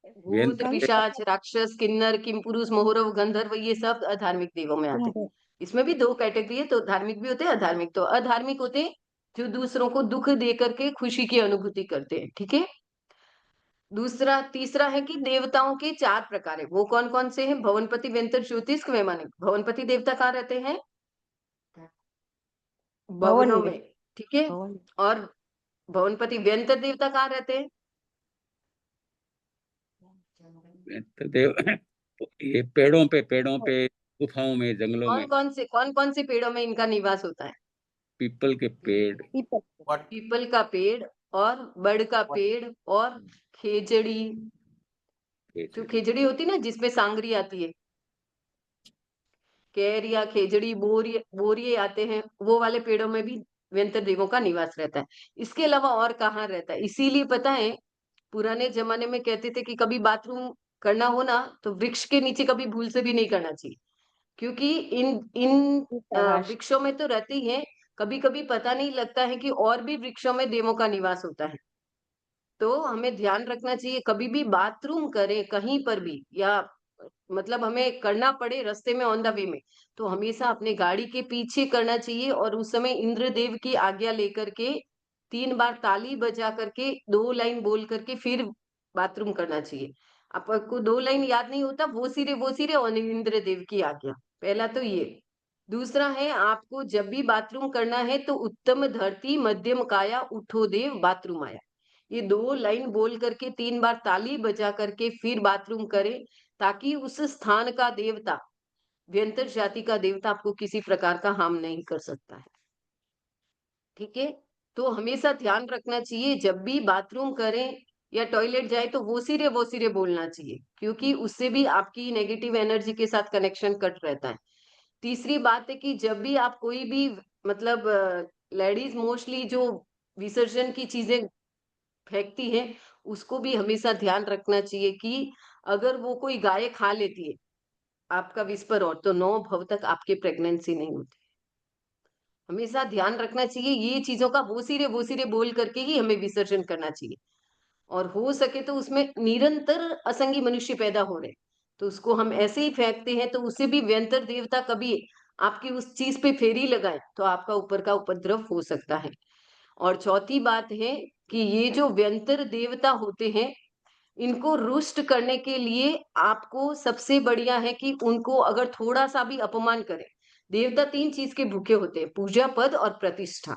भूत, व्यंतर देव, पिशाच, राक्षस, किन्नर, किमपुरुष, मोहरव, गंधर्व, ये सब अधार्मिक देवों में आते हैं। कुंभ इसमें भी दो कैटेगरी है, तो धार्मिक भी होते हैं, अधार्मिक। तो अधार्मिक होते हैं जो दूसरों को दुख दे करके खुशी की अनुभूति करते हैं, ठीक है। दूसरा, तीसरा है कि देवताओं के 4 प्रकार है, वो कौन कौन से हैं? भवनपति, व्यंतर, ज्योतिष, वैमानिक। भवनपति देवता कहाँ रहते हैं? भवन भवनों में में, ठीक है। भवन और भवनपति व्यंतर देवता कहाँ रहते हैं? व्यंतर देव ये पेड़ों पे, गुफाओं में, जंगलों में, कौन कौन से पेड़ों में इनका निवास होता है? पीपल के पेड़, पीपल पीपल का पेड़, और बड़ का पेड़, और खेजड़ी, जो खेजड़ी होती है ना जिसमें सांगरी आती है, केर या खेजड़ी, बोरिये आते हैं, वो वाले पेड़ों में भी व्यंतर देवों का निवास रहता है। इसके अलावा और कहाँ रहता है? इसीलिए पता है पुराने जमाने में कहते थे कि कभी बाथरूम करना हो ना तो वृक्ष के नीचे कभी भूल से भी नहीं करना चाहिए, क्योंकि इन इन प्रकाश वृक्षों में तो रहती है, कभी कभी पता नहीं लगता है कि और भी वृक्षों में देवों का निवास होता है। तो हमें ध्यान रखना चाहिए, कभी भी बाथरूम करें कहीं पर भी, या मतलब हमें करना पड़े रास्ते में, ऑन द वे में, तो हमेशा अपने गाड़ी के पीछे करना चाहिए, और उस समय इंद्रदेव की आज्ञा लेकर के 3 बार ताली बजा करके 2 लाइन बोल करके फिर बाथरूम करना चाहिए। आपको 2 लाइन याद नहीं होता, वो सिरे और इंद्रदेव की आज्ञा, पहला तो ये। दूसरा है, आपको जब भी बाथरूम करना है तो उत्तम धरती मध्यम काया उठो देव बाथरूम आया, ये 2 लाइन बोल करके 3 बार ताली बजा करके फिर बाथरूम करें, ताकि उस स्थान का देवता, व्यंतर जाति का देवता, आपको किसी प्रकार का हार्म नहीं कर सकता है, ठीक है। तो हमेशा ध्यान रखना चाहिए, जब भी बाथरूम करें या टॉयलेट जाए तो वो सिरे बोलना चाहिए, क्योंकि उससे भी आपकी नेगेटिव एनर्जी के साथ कनेक्शन कट रहता है। तीसरी बात है कि जब भी आप कोई भी, मतलब लेडीज मोस्टली जो विसर्जन की चीजें फेंकती है, उसको भी हमेशा ध्यान रखना चाहिए कि अगर वो कोई गाय खा लेती है आपका विस्पर, और तो 9 भव तक आपके प्रेगनेंसी नहीं होती। हमेशा ध्यान रखना चाहिए, ये चीजों का वो सिरे बोल करके ही हमें विसर्जन करना चाहिए, और हो सके तो उसमें निरंतर असंगी मनुष्य पैदा हो रहे, तो उसको हम ऐसे ही फेंकते हैं, तो उससे भी व्यंतर देवता कभी आपकी उस चीज पे फेरी लगाए तो आपका ऊपर का उपद्रव हो सकता है। और चौथी बात है कि ये जो व्यंतर देवता होते हैं, इनको रुष्ट करने के लिए आपको सबसे बढ़िया है कि उनको अगर थोड़ा सा भी अपमान करें, देवता 3 चीज के भूखे होते हैं, पूजा, पद और प्रतिष्ठा।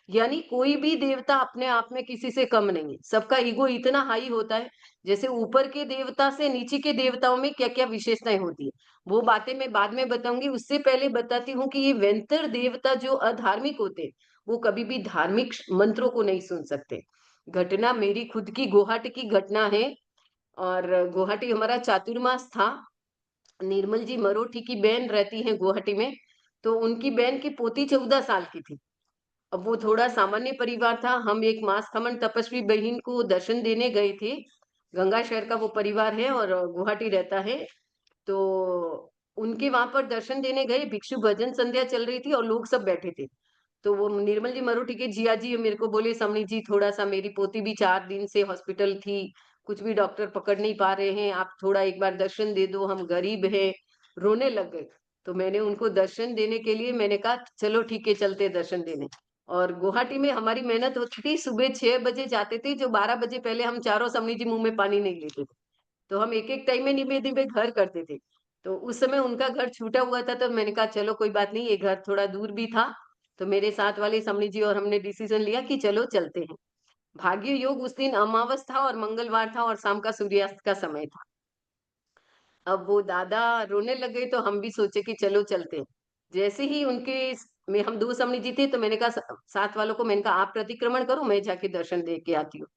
यानी कोई भी देवता अपने आप में किसी से कम नहीं है, सबका ईगो इतना हाई होता है। जैसे ऊपर के देवता से नीचे के देवताओं में क्या क्या विशेषताएं होती है, वो बातें मैं बाद में बताऊंगी, उससे पहले बताती हूँ कि ये व्यंतर देवता जो अधार्मिक होते हैं, वो कभी भी धार्मिक मंत्रों को नहीं सुन सकते। घटना मेरी खुद की गुवाहाटी की घटना है, और गुवाहाटी हमारा चातुर्मास था। निर्मल जी मरोठी की बहन रहती हैं गुवाहाटी में, तो उनकी बहन की पोती 14 साल की थी। अब वो थोड़ा सामान्य परिवार था, हम एक मास खमन तपस्वी बहन को दर्शन देने गए थे। गंगा शहर का वो परिवार है और गुवाहाटी रहता है, तो उनके वहां पर दर्शन देने गए, भिक्षु भजन संध्या चल रही थी और लोग सब बैठे थे। तो वो निर्मल जी मरोठी के जिया जी मेरे को बोले, समणी जी थोड़ा सा, मेरी पोती भी 4 दिन से हॉस्पिटल थी, कुछ भी डॉक्टर पकड़ नहीं पा रहे हैं, आप थोड़ा एक बार दर्शन दे दो, हम गरीब हैं। रोने लग गए। तो मैंने उनको दर्शन देने के लिए मैंने कहा चलो ठीक है चलते दर्शन देने। और गुवाहाटी में हमारी मेहनत होती थी, सुबह 6 बजे जाते थे, जो 12 बजे पहले हम चारों समणी जी मुंह में पानी नहीं लेते थे। तो हम एक एक टाइम में निबे निबे घर करते थे। तो उस समय उनका घर छूटा हुआ था, तो मैंने कहा चलो कोई बात नहीं, ये घर थोड़ा दूर भी था, तो मेरे साथ वाले समणी जी और हमने डिसीजन लिया कि चलो चलते हैं। भाग्य योग उस दिन अमावस था और मंगलवार था और शाम का सूर्यास्त का समय था। अब वो दादा रोने लग गए, तो हम भी सोचे कि चलो चलते हैं। जैसे ही में हम 2 समणी जी थे, तो मैंने कहा साथ वालों को, मैंने कहा आप प्रतिक्रमण करो, मैं जाके दर्शन दे के आती हूँ।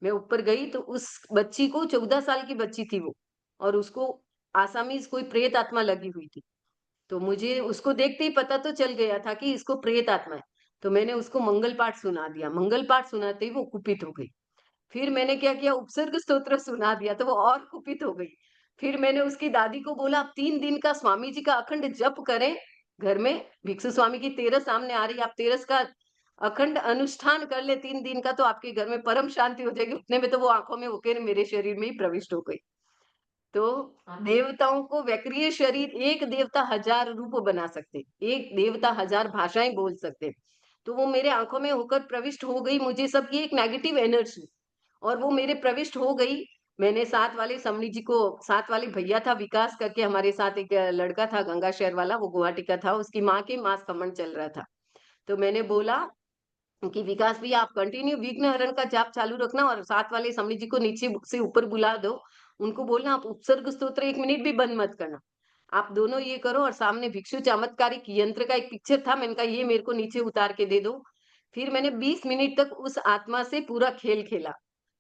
मैं ऊपर गई तो उस बच्ची को, 14 साल की बच्ची थी वो, और उसको आसामीज कोई प्रेत आत्मा लगी हुई थी। तो मुझे उसको देखते ही पता तो चल गया था कि इसको प्रेत आत्मा है। तो मैंने उसको मंगल पाठ सुना दिया। मंगल पाठ सुनाते ही वो कुपित हो गई। फिर मैंने क्या किया, उपसर्ग स्तोत्र सुना दिया तो वो और कुपित हो गई। फिर मैंने उसकी दादी को बोला, आप 3 दिन का स्वामी जी का अखंड जप करें घर में। भिक्षु स्वामी की तेरस सामने आ रही है, आप तेरस का अखंड अनुष्ठान कर ले 3 दिन का, तो आपके घर में परम शांति हो जाएगी। उतने में तो वो आंखों में होकर मेरे शरीर में ही प्रविष्ट हो गई। तो देवताओं को वैक्रिय शरीर, एक देवता 1000 रूप बना सकते, एक देवता 1000 भाषाएं बोल सकते। तो वो मेरे आंखों में होकर प्रविष्ट हो गई। मुझे सब ये एक नेगेटिव एनर्जी, और वो मेरे प्रविष्ट हो गई। मैंने साथ वाले समनी जी को, साथ वाले भैया था विकास करके, हमारे साथ एक लड़का था गंगा शहर वाला, वो गुवाहाटी का था, उसकी माँ के मास खमन चल रहा था। तो मैंने बोला कि विकास भैया आप कंटिन्यू विघ्न हरण का जाप चालू रखना, और साथ वाले समनी जी को नीचे से ऊपर बुला दो, उनको बोलना आप उपसर्ग स्तोत्र 1 मिनट भी बंद मत करना, आप दोनों ये करो। और सामने भिक्षु चमत्कारिक यंत्र का एक पिक्चर था, मैंने कहा ये मेरे को नीचे उतार के दे दो। फिर मैंने 20 मिनट तक उस आत्मा से पूरा खेल खेला।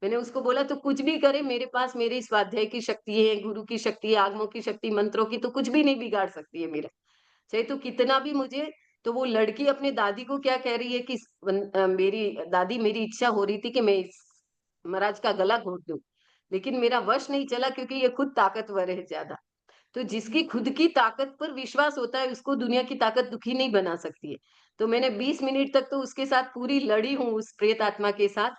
मैंने उसको बोला तो कुछ भी करे, मेरे पास मेरी स्वाध्याय की शक्ति है, गुरु की शक्ति है, आगमों की शक्ति, मंत्रों की, तो कुछ भी नहीं बिगाड़ सकती है मेरा, चाहे तो कितना भी मुझे। तो वो लड़की अपने दादी को क्या कह रही है कि मेरी दादी, मेरी इच्छा हो रही थी कि मैं इस महाराज का गला घोट दूं, लेकिन मेरा वश नहीं चला क्योंकि ये खुद ताकतवर है ज्यादा। तो जिसकी खुद की ताकत पर विश्वास होता है उसको दुनिया की ताकत दुखी नहीं बना सकती है। तो मैंने 20 मिनट तक तो उसके साथ पूरी लड़ी हूँ, उस प्रेत आत्मा के साथ।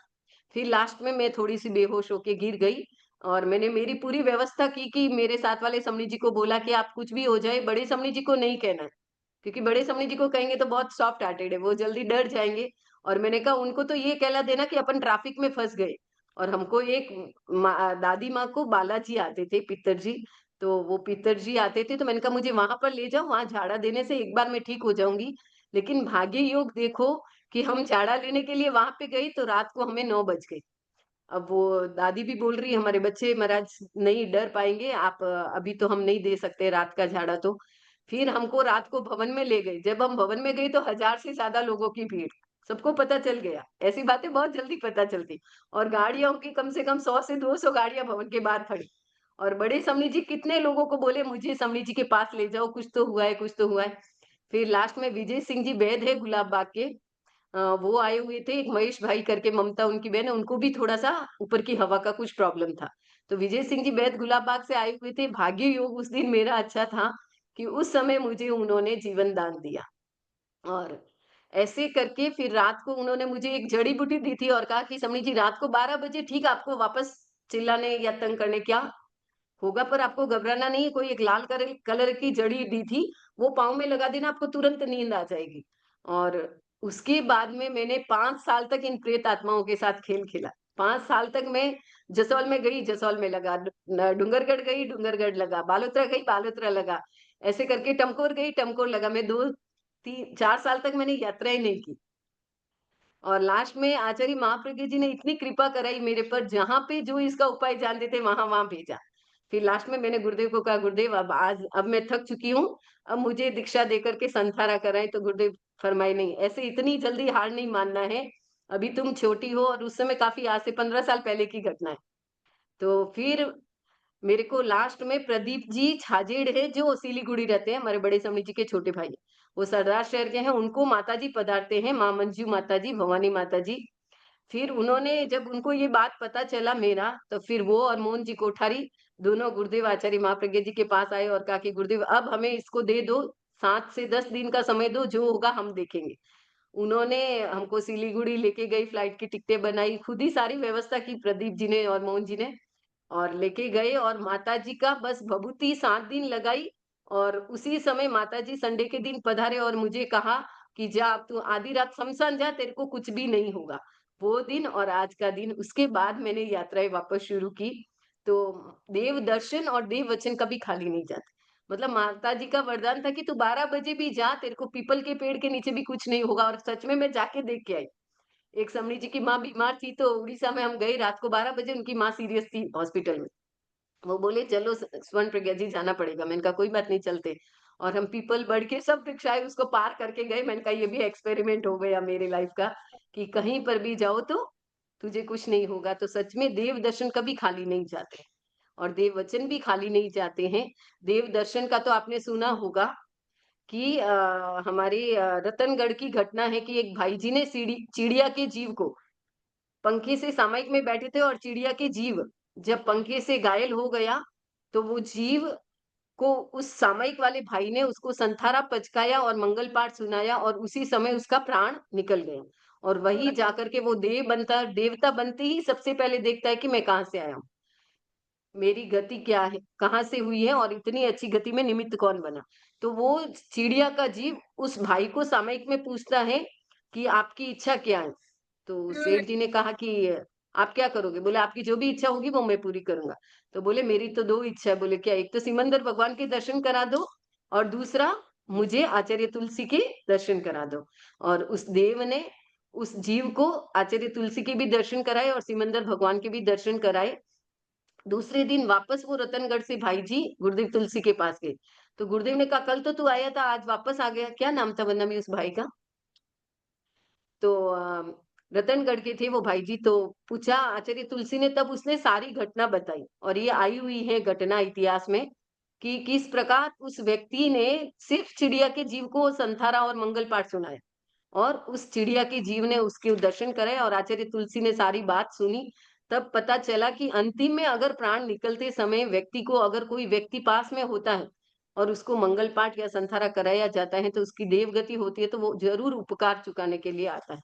फिर लास्ट में मैं थोड़ी सी बेहोश होके गिर गई, और मैंने मेरी पूरी व्यवस्था की कि मेरे साथ वाले समणी जी को बोला कि आप कुछ भी हो जाए, बड़े समणी जी को नहीं कहना है, क्योंकि बड़े समणी जी को कहेंगे तो बहुत सॉफ्ट हार्टेड है, वो जल्दी डर जाएंगे। और मैंने कहा उनको तो ये कहला देना कि अपन ट्रैफिक में फंस गए। और हमको एक दादी माँ को बालाजी आते थे, पितर जी, तो वो पितर जी आते थे, तो मैंने कहा मुझे वहां पर ले जाओ, वहां झाड़ा देने से एक बार मैं ठीक हो जाऊंगी। लेकिन भाग्य योग देखो कि हम झाड़ा लेने के लिए वहां पे गई तो रात को हमें 9 बज गए। अब वो दादी भी बोल रही है हमारे बच्चे महाराज नहीं डर पाएंगे, आप अभी तो हम नहीं दे सकते रात का झाड़ा। तो फिर हमको रात को भवन में ले गए। जब हम भवन में गए तो 1000 से ज्यादा लोगों की भीड़, सबको पता चल गया। ऐसी बातें बहुत जल्दी पता चलती। और गाड़ियों की कम से कम 100 से 200 गाड़ियां भवन के बाहर खड़ी। और बड़े समणी जी कितने लोगों को बोले मुझे समणी जी के पास ले जाओ, कुछ तो हुआ है, कुछ तो हुआ है। फिर लास्ट में विजय सिंह जी वैद है गुलाब बाग के, वो आए हुए थे, एक महेश भाई करके, ममता उनकी बहन है, उनको भी थोड़ा-सा ऊपर की हवा का कुछ प्रॉब्लम था। तो विजय सिंह जी वैद गुलाब बाग से आए हुए थे। भाग्य योग उस दिन मेरा अच्छा था कि उस समय मुझे उन्होंने जीवन दान दिया। और ऐसे करके फिर रात को उन्होंने मुझे एक जड़ी-बूटी दी थी और कहा कि समणी जी रात को 12 बजे ठीक आपको वापस चिल्लाने या तंग करने क्या होगा, पर आपको घबराना नहीं है। कोई एक लाल कलर कलर की जड़ी दी थी, वो पाँव में लगा देना, आपको तुरंत नींद आ जाएगी। और उसके बाद में मैंने 5 साल तक इन प्रेत आत्माओं के साथ खेल खेला। 5 साल तक मैं जसौल में गई, जसौल में लगा, डूंगरगढ़ गई, डूंगरगढ़ लगा, बालोतरा गई, बालोतरा लगा। ऐसे करके टमकोर गई, टमकोर लगा। मैं 2, 3, 4 साल तक मैंने यात्रा ही नहीं की। और लास्ट में आचार्य महाप्रज्ञ जी ने इतनी कृपा कराई मेरे पर, जहाँ पे जो इसका उपाय जानते थे वहां भेजा। फिर लास्ट में मैंने गुरुदेव को कहा गुरुदेव अब मैं थक चुकी हूँ, अब मुझे दीक्षा देकर के संथारा कराएं। तो गुरुदेव फरमाए नहीं, ऐसे इतनी जल्दी हार नहीं मानना है, अभी तुम छोटी हो। और उस समय काफी आज से 15 साल पहले की घटना है। तो फिर मेरे को लास्ट में प्रदीप जी छाजेड़ है, जो सिलीगुड़ी रहते हैं, हमारे बड़े स्वामी जी के छोटे भाई, वो सरदार शहर के हैं। उनको माताजी पधारते हैं, माँ मंजू माताजी, भवानी माताजी। फिर उन्होंने जब उनको ये बात पता चला मेरा, तो फिर वो और मोहन जी कोठारी दोनों गुरुदेव आचार्य महाप्रज्ञ जी के पास आए और कहा कि गुरुदेव अब हमें इसको दे दो, 7 से 10 दिन का समय दो, जो होगा हम देखेंगे। उन्होंने हमको सिलीगुड़ी लेके गई, फ्लाइट की टिकटें बनाई, खुद ही सारी व्यवस्था की प्रदीप जी ने और मोहन जी ने, और लेके गए। और माताजी का बस भभूति 7 दिन लगाई। और उसी समय माताजी संडे के दिन पधारे और मुझे कहा कि जा अब तू आधी रात शमशान जा, तेरे को कुछ भी नहीं होगा। वो दिन और आज का दिन, उसके बाद मैंने यात्राएं वापस शुरू की। तो देव दर्शन और देव वचन कभी खाली नहीं जाते। मतलब माताजी का वरदान था कि तू 12 बजे भी जा, तेरे को पीपल के पेड़ के नीचे भी कुछ नहीं होगा। और सच में मैं जाके देख के आई। एक समणी जी की माँ बीमार थी, तो उड़ीसा में हम गए, रात को 12 बजे उनकी माँ सीरियस थी हॉस्पिटल में। वो बोले चलो स्वर्ण प्रज्ञा जी जाना पड़ेगा। मैंने कहा कोई बात नहीं, चलते। और हम पीपल बढ़ के सब रिक्शाएं उसको पार करके गए। मैंने कहा ये भी एक्सपेरिमेंट हो गया मेरे लाइफ का कि कहीं पर भी जाओ तो तुझे कुछ नहीं होगा। तो सच में देव दर्शन कभी खाली नहीं जाते, और देव वचन भी खाली नहीं जाते हैं। देव दर्शन का तो आपने सुना होगा कि हमारी रतनगढ़ की घटना है कि एक भाई जी ने चिड़िया के जीव को पंखे से सामायिक में बैठे थे और चिड़िया के जीव जब पंखे से घायल हो गया तो वो जीव को उस सामयिक वाले भाई ने उसको संथारा पचकाया और मंगल पाठ सुनाया और उसी समय उसका प्राण निकल गया। और वही जाकर के वो देवता बनते ही सबसे पहले देखता है कि मैं कहाँ से आया हूँ, मेरी गति क्या है, कहाँ से हुई है और इतनी अच्छी गति में निमित्त कौन बना। तो वो चिड़िया का जीव उस भाई को सामयिक में पूछता है कि आपकी इच्छा क्या है। तो सेठ जी ने कहा कि आप क्या करोगे? बोले आपकी जो भी इच्छा होगी वो मैं पूरी करूंगा। तो बोले मेरी तो 2 इच्छा है। बोले क्या? एक तो सिमंदर भगवान के दर्शन करा दो और दूसरा मुझे आचार्य तुलसी के दर्शन करा दो। और उस देव ने उस जीव को आचार्य तुलसी के भी दर्शन कराए और सिमंदर भगवान के भी दर्शन कराए। दूसरे दिन वापस वो रतनगढ़ से भाई जी गुरुदेव तुलसी के पास गए। तो गुरुदेव ने कहा कल तो तू आया था, आज वापस आ गया, क्या नाम था वरना उस भाई का? तो रतनगढ़ के थे वो भाई जी। तो पूछा आचार्य तुलसी ने, तब उसने सारी घटना बताई और ये आई हुई है घटना इतिहास में कि किस प्रकार उस व्यक्ति ने सिर्फ चिड़िया के जीव को संथारा और मंगल पाठ सुनाया और उस चिड़िया के जीव ने उसके दर्शन करे और आचार्य तुलसी ने सारी बात सुनी। तब पता चला कि अंतिम में अगर प्राण निकलते समय व्यक्ति को अगर कोई व्यक्ति पास में होता है और उसको मंगल पाठ या संथारा कराया जाता है तो उसकी देवगति होती है, तो वो जरूर उपकार चुकाने के लिए आता है।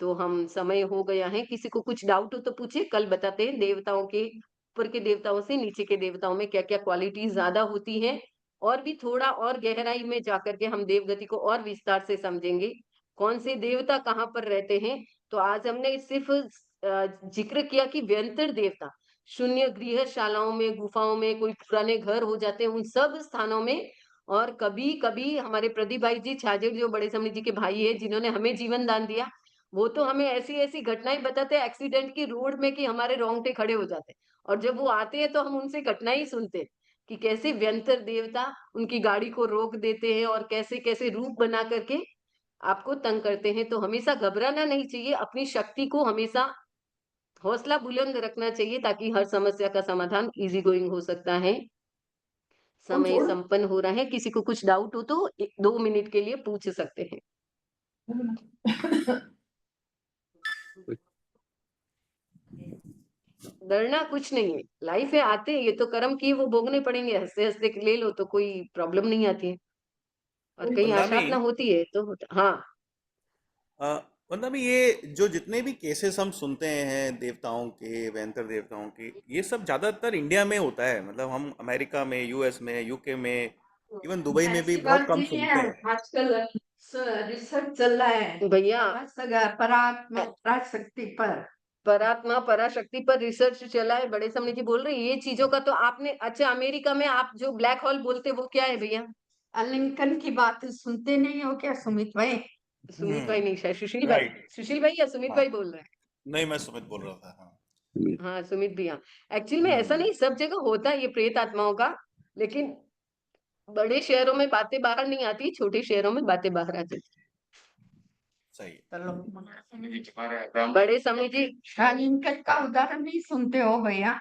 तो हम समय हो गया है, किसी को कुछ डाउट हो तो पूछे, कल बताते हैं देवताओं के ऊपर के देवताओं से नीचे के देवताओं में क्या क्या क्वालिटी ज्यादा होती है और भी थोड़ा और गहराई में जाकर के हम देवगति को और विस्तार से समझेंगे, कौन से देवता कहाँ पर रहते हैं। तो आज हमने सिर्फ जिक्र किया कि व्यंतर देवता शून्य गृहशालाओं में, गुफाओं में, कोई पुराने घर हो जाते हैं उन सब स्थानों में। और कभी कभी हमारे प्रदीप भाई जी छाजेड़ जो बड़े समणी जी के भाई है जिन्होंने हमें जीवन दान दिया, वो तो हमें ऐसी ऐसी घटनाएं बताते हैं एक्सीडेंट की रोड में कि हमारे रोंगटे खड़े हो जाते हैं। और जब वो आते हैं तो हम उनसे घटनाएं सुनते हैं कि कैसे व्यंतर देवता उनकी गाड़ी को रोक देते हैं और कैसे कैसे रूप बना करके आपको तंग करते हैं। तो हमेशा घबराना नहीं चाहिए, अपनी शक्ति को हमेशा हौसला बुलंद रखना चाहिए ताकि हर समस्या का समाधान इजी गोइंग हो सकता है। समय संपन्न हो रहा है, किसी को कुछ डाउट हो तो 2 मिनट के लिए पूछ सकते हैं। डरना कुछ नहीं है, लाइफ है, आते हैं, ये तो कर्म किए वो भोगने पड़ेंगे, हंसते हंसते ले लो तो कोई प्रॉब्लम नहीं आती है। और कहीं वंदना आशा भी अपना होती है तो होता। हाँ वंदना भी, ये जो जितने भी केसेस हम सुनते हैं देवताओं के, व्यंतर देवताओं के, ये सब ज्यादातर इंडिया में होता है। मतलब हम अमेरिका में, यूएस में, यूके में, इवन दुबई में भी ऐसी बहुत बात कम नहीं सुनते है, हैं। आजकल रिसर्च चल रहा है भैया, पराशक्ति पर। परात्मा पराशक्ति पर रिसर्च चला है, बड़े समझ जी बोल रहे हैं ये चीजों का। तो आपने, अच्छा अमेरिका में आप जो ब्लैक होल बोलते वो क्या है भैया? लिंकन की बात सुनते नहीं हो क्या सुमित भाई? सुमित भाई नहीं, शायद सुशील भाई, राइट। सुशील भाई या सुमित हाँ, भाई बोल रहे हैं? नहीं, मैं सुमित बोल रहा था। हाँ। हाँ सुमित भैया। एक्चुअल में ऐसा नहीं, सब जगह होता है ये प्रेत आत्माओं का, लेकिन बड़े शहरों में बातें बाहर नहीं आती, छोटे शहरों में बातें बाहर आ जाती। सही है। चलो, बड़े समझ जी, लिंकन का उदाहरण नहीं सुनते हो भैया?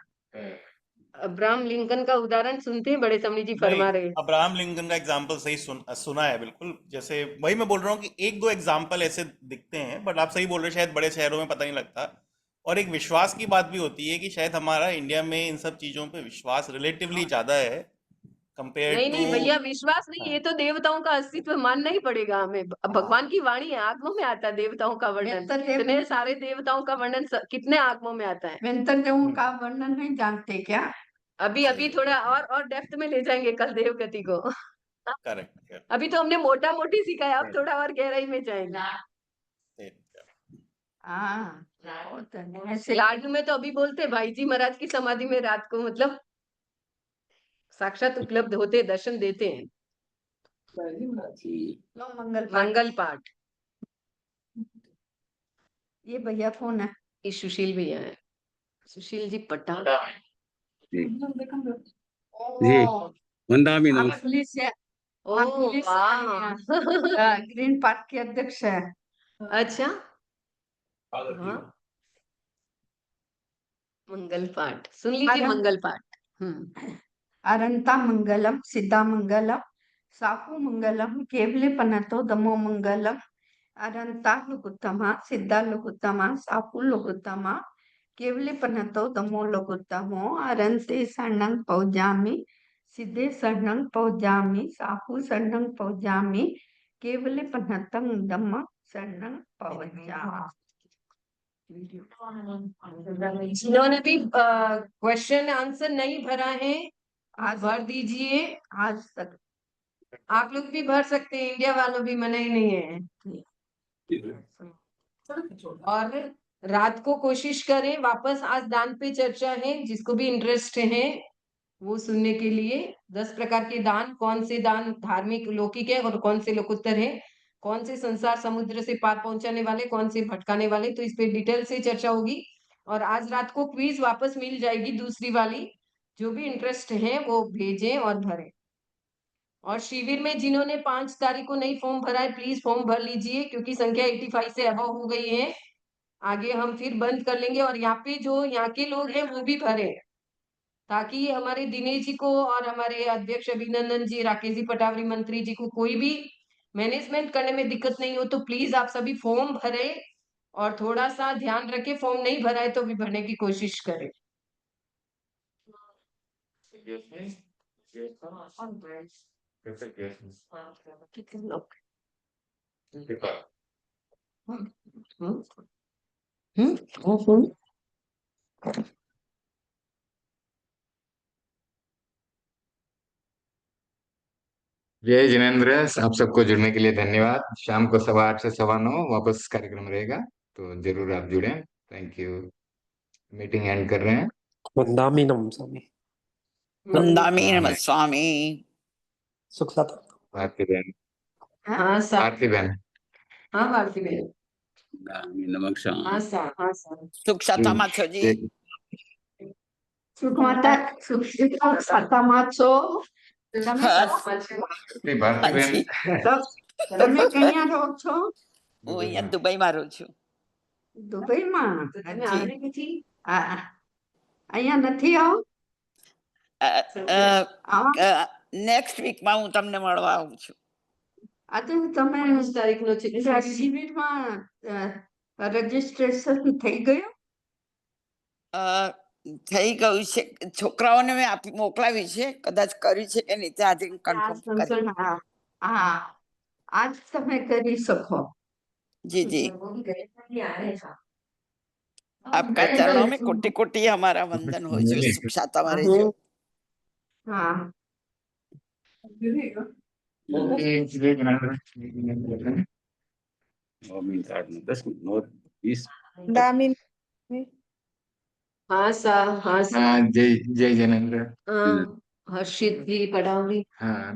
अब्राहम लिंकन का उदाहरण सुनते हैं, बड़े समझी जी नहीं, फरमा रहे हैं। अब्राहम लिंकन का एग्जाम्पल सही सुना है बिल्कुल। जैसे वही मैं बोल रहा हूँ कि एक दो एग्जाम्पल ऐसे दिखते हैं, बट आप सही बोल रहे हैं, शायद बड़े शहरों में पता नहीं लगता। और एक विश्वास की बात भी होती है कि शायद हमारा इंडिया में इन सब चीजों पे विश्वास रिलेटिवली ज्यादा है कंपेयर नहीं टू। नहीं भैया, विश्वास नहीं, हाँ, ये तो देवताओं का अस्तित्व मानना ही पड़ेगा हमें। भगवान की वाणी है, आगमों में आता है देवताओं का वर्णन, व्यंतर देव इतने सारे देवताओं का वर्णन कितने आगमों में आता है। व्यंतर देवों का वर्णन नहीं जानते क्या? अभी सही अभी है। थोड़ा और डेप्थ में ले जाएंगे कल देवगति को। करेक्ट। अभी तो हमने मोटा मोटी सिखाया, अब थोड़ा और गहराई में जाएंगे। हाँ, लाडू में तो अभी बोलते हैं भाई जी महाराज की समाधि में रात को, मतलब साक्षात उपलब्ध होते, दर्शन देते हैं। लो मंगल पाठ। मंगल पाठ, ये भैया फोन है। ये सुशील भैया है, सुशील जी पटा। जी ओ, वंदा भी आप नमस्कार। पुलिस है, ओ आप पुलिस वाह। ग्रीन पार्क के अध्यक्ष है। अच्छा, हाँ, मंगल पाठ सुन लीजिए, आनंद- मंगल पाठ। अरंता मंगलम सिद्धा मंगलम साहु मंगलम केवले पनतो दमो मंगलम अरंता लघुत्तमा सिद्धा लघुत्तमा साहु लघुत्तमा केवले पनतो दमो लघुत्तमो अरंते शरणं पौजामि सिद्धे शरणं पौजामि साहु शरणं पौजामि केवले पनतं दम शरणं पौजामि। जिन्होंने भी क्वेश्चन आंसर नहीं भरा है आज भर दीजिए। आज तक आप लोग भी भर सकते हैं, इंडिया वालों भी मना ही नहीं है। और रात को कोशिश करें वापस, आज दान पे चर्चा है, जिसको भी इंटरेस्ट है वो सुनने के लिए। 10 प्रकार के दान, कौन से दान धार्मिक लौकिक है और कौन से लोकोत्तर है, कौन से संसार समुद्र से पार पहुंचाने वाले, कौन से भटकाने वाले, तो इस पे डिटेल से चर्चा होगी। और आज रात को क्विज वापस मिल जाएगी दूसरी वाली, जो भी इंटरेस्ट है वो भेजें और भरें। और शिविर में जिन्होंने 5 तारीख को नहीं फॉर्म भरा है प्लीज फॉर्म भर लीजिए, क्योंकि संख्या 85 से अबव हो गई है। आगे हम फिर बंद कर लेंगे, और यहाँ पे जो यहाँ के लोग हैं वो भी भरे, ताकि हमारे दिनेश जी को और हमारे अध्यक्ष अभिनंदन जी, राकेश जी पटावरी मंत्री जी को कोई भी मैनेजमेंट करने में दिक्कत नहीं हो। तो प्लीज आप सभी फॉर्म भरे, और थोड़ा सा ध्यान रखें, फॉर्म नहीं भरा है तो भी भरने की कोशिश करें। कितने लोग जय जिनेंद्र, आप सबको जुड़ने के लिए धन्यवाद। शाम को 8:15 से 9:15 वापस कार्यक्रम रहेगा, तो जरूर आप जुड़ें। Thank you. मीटिंग एंड कर रहे हैं। वंदामि नमः स्वामी। वंदामि नमः स्वामी। सुख साता भारती बहन, हाँ सर, भारती बहन, हाँ भारती बहन, नमः हाँ सर, हाँ सर। सुख साता माथो जी। सुख माता सुख साता माचो તમે भारती बहन, તમે કયા રહો છો? હું અહીંયા દુબઈમાં રહું છું। દુબઈમાં? તમે આવડે નથી? અહીંયા નથી આવો? આવા નેક્સ્ટ વીકમાં હું તમને મળવા આવું છું। આજે તમે 5 તારીખનો છે શિબિરમાં રજીસ્ટ્રેશન થઈ ગયું? થઈ ગયું છે, છોકરાઓને મેં આપી મોકલાવી છે, કદાચ કર્યું છે કે નહીં તે આજે કન્ફર્મ કરી। હા આજ તમે કરી શકો। जी जी, आपका चरणों में कोटि कोटि हमारा वंदन हो जो। सुख साता मारे जो। हाँ हाँ सर, हाँ सर। जय जय जिनेंद्र। हाँ, हर्षित जी पटावरी। हाँ।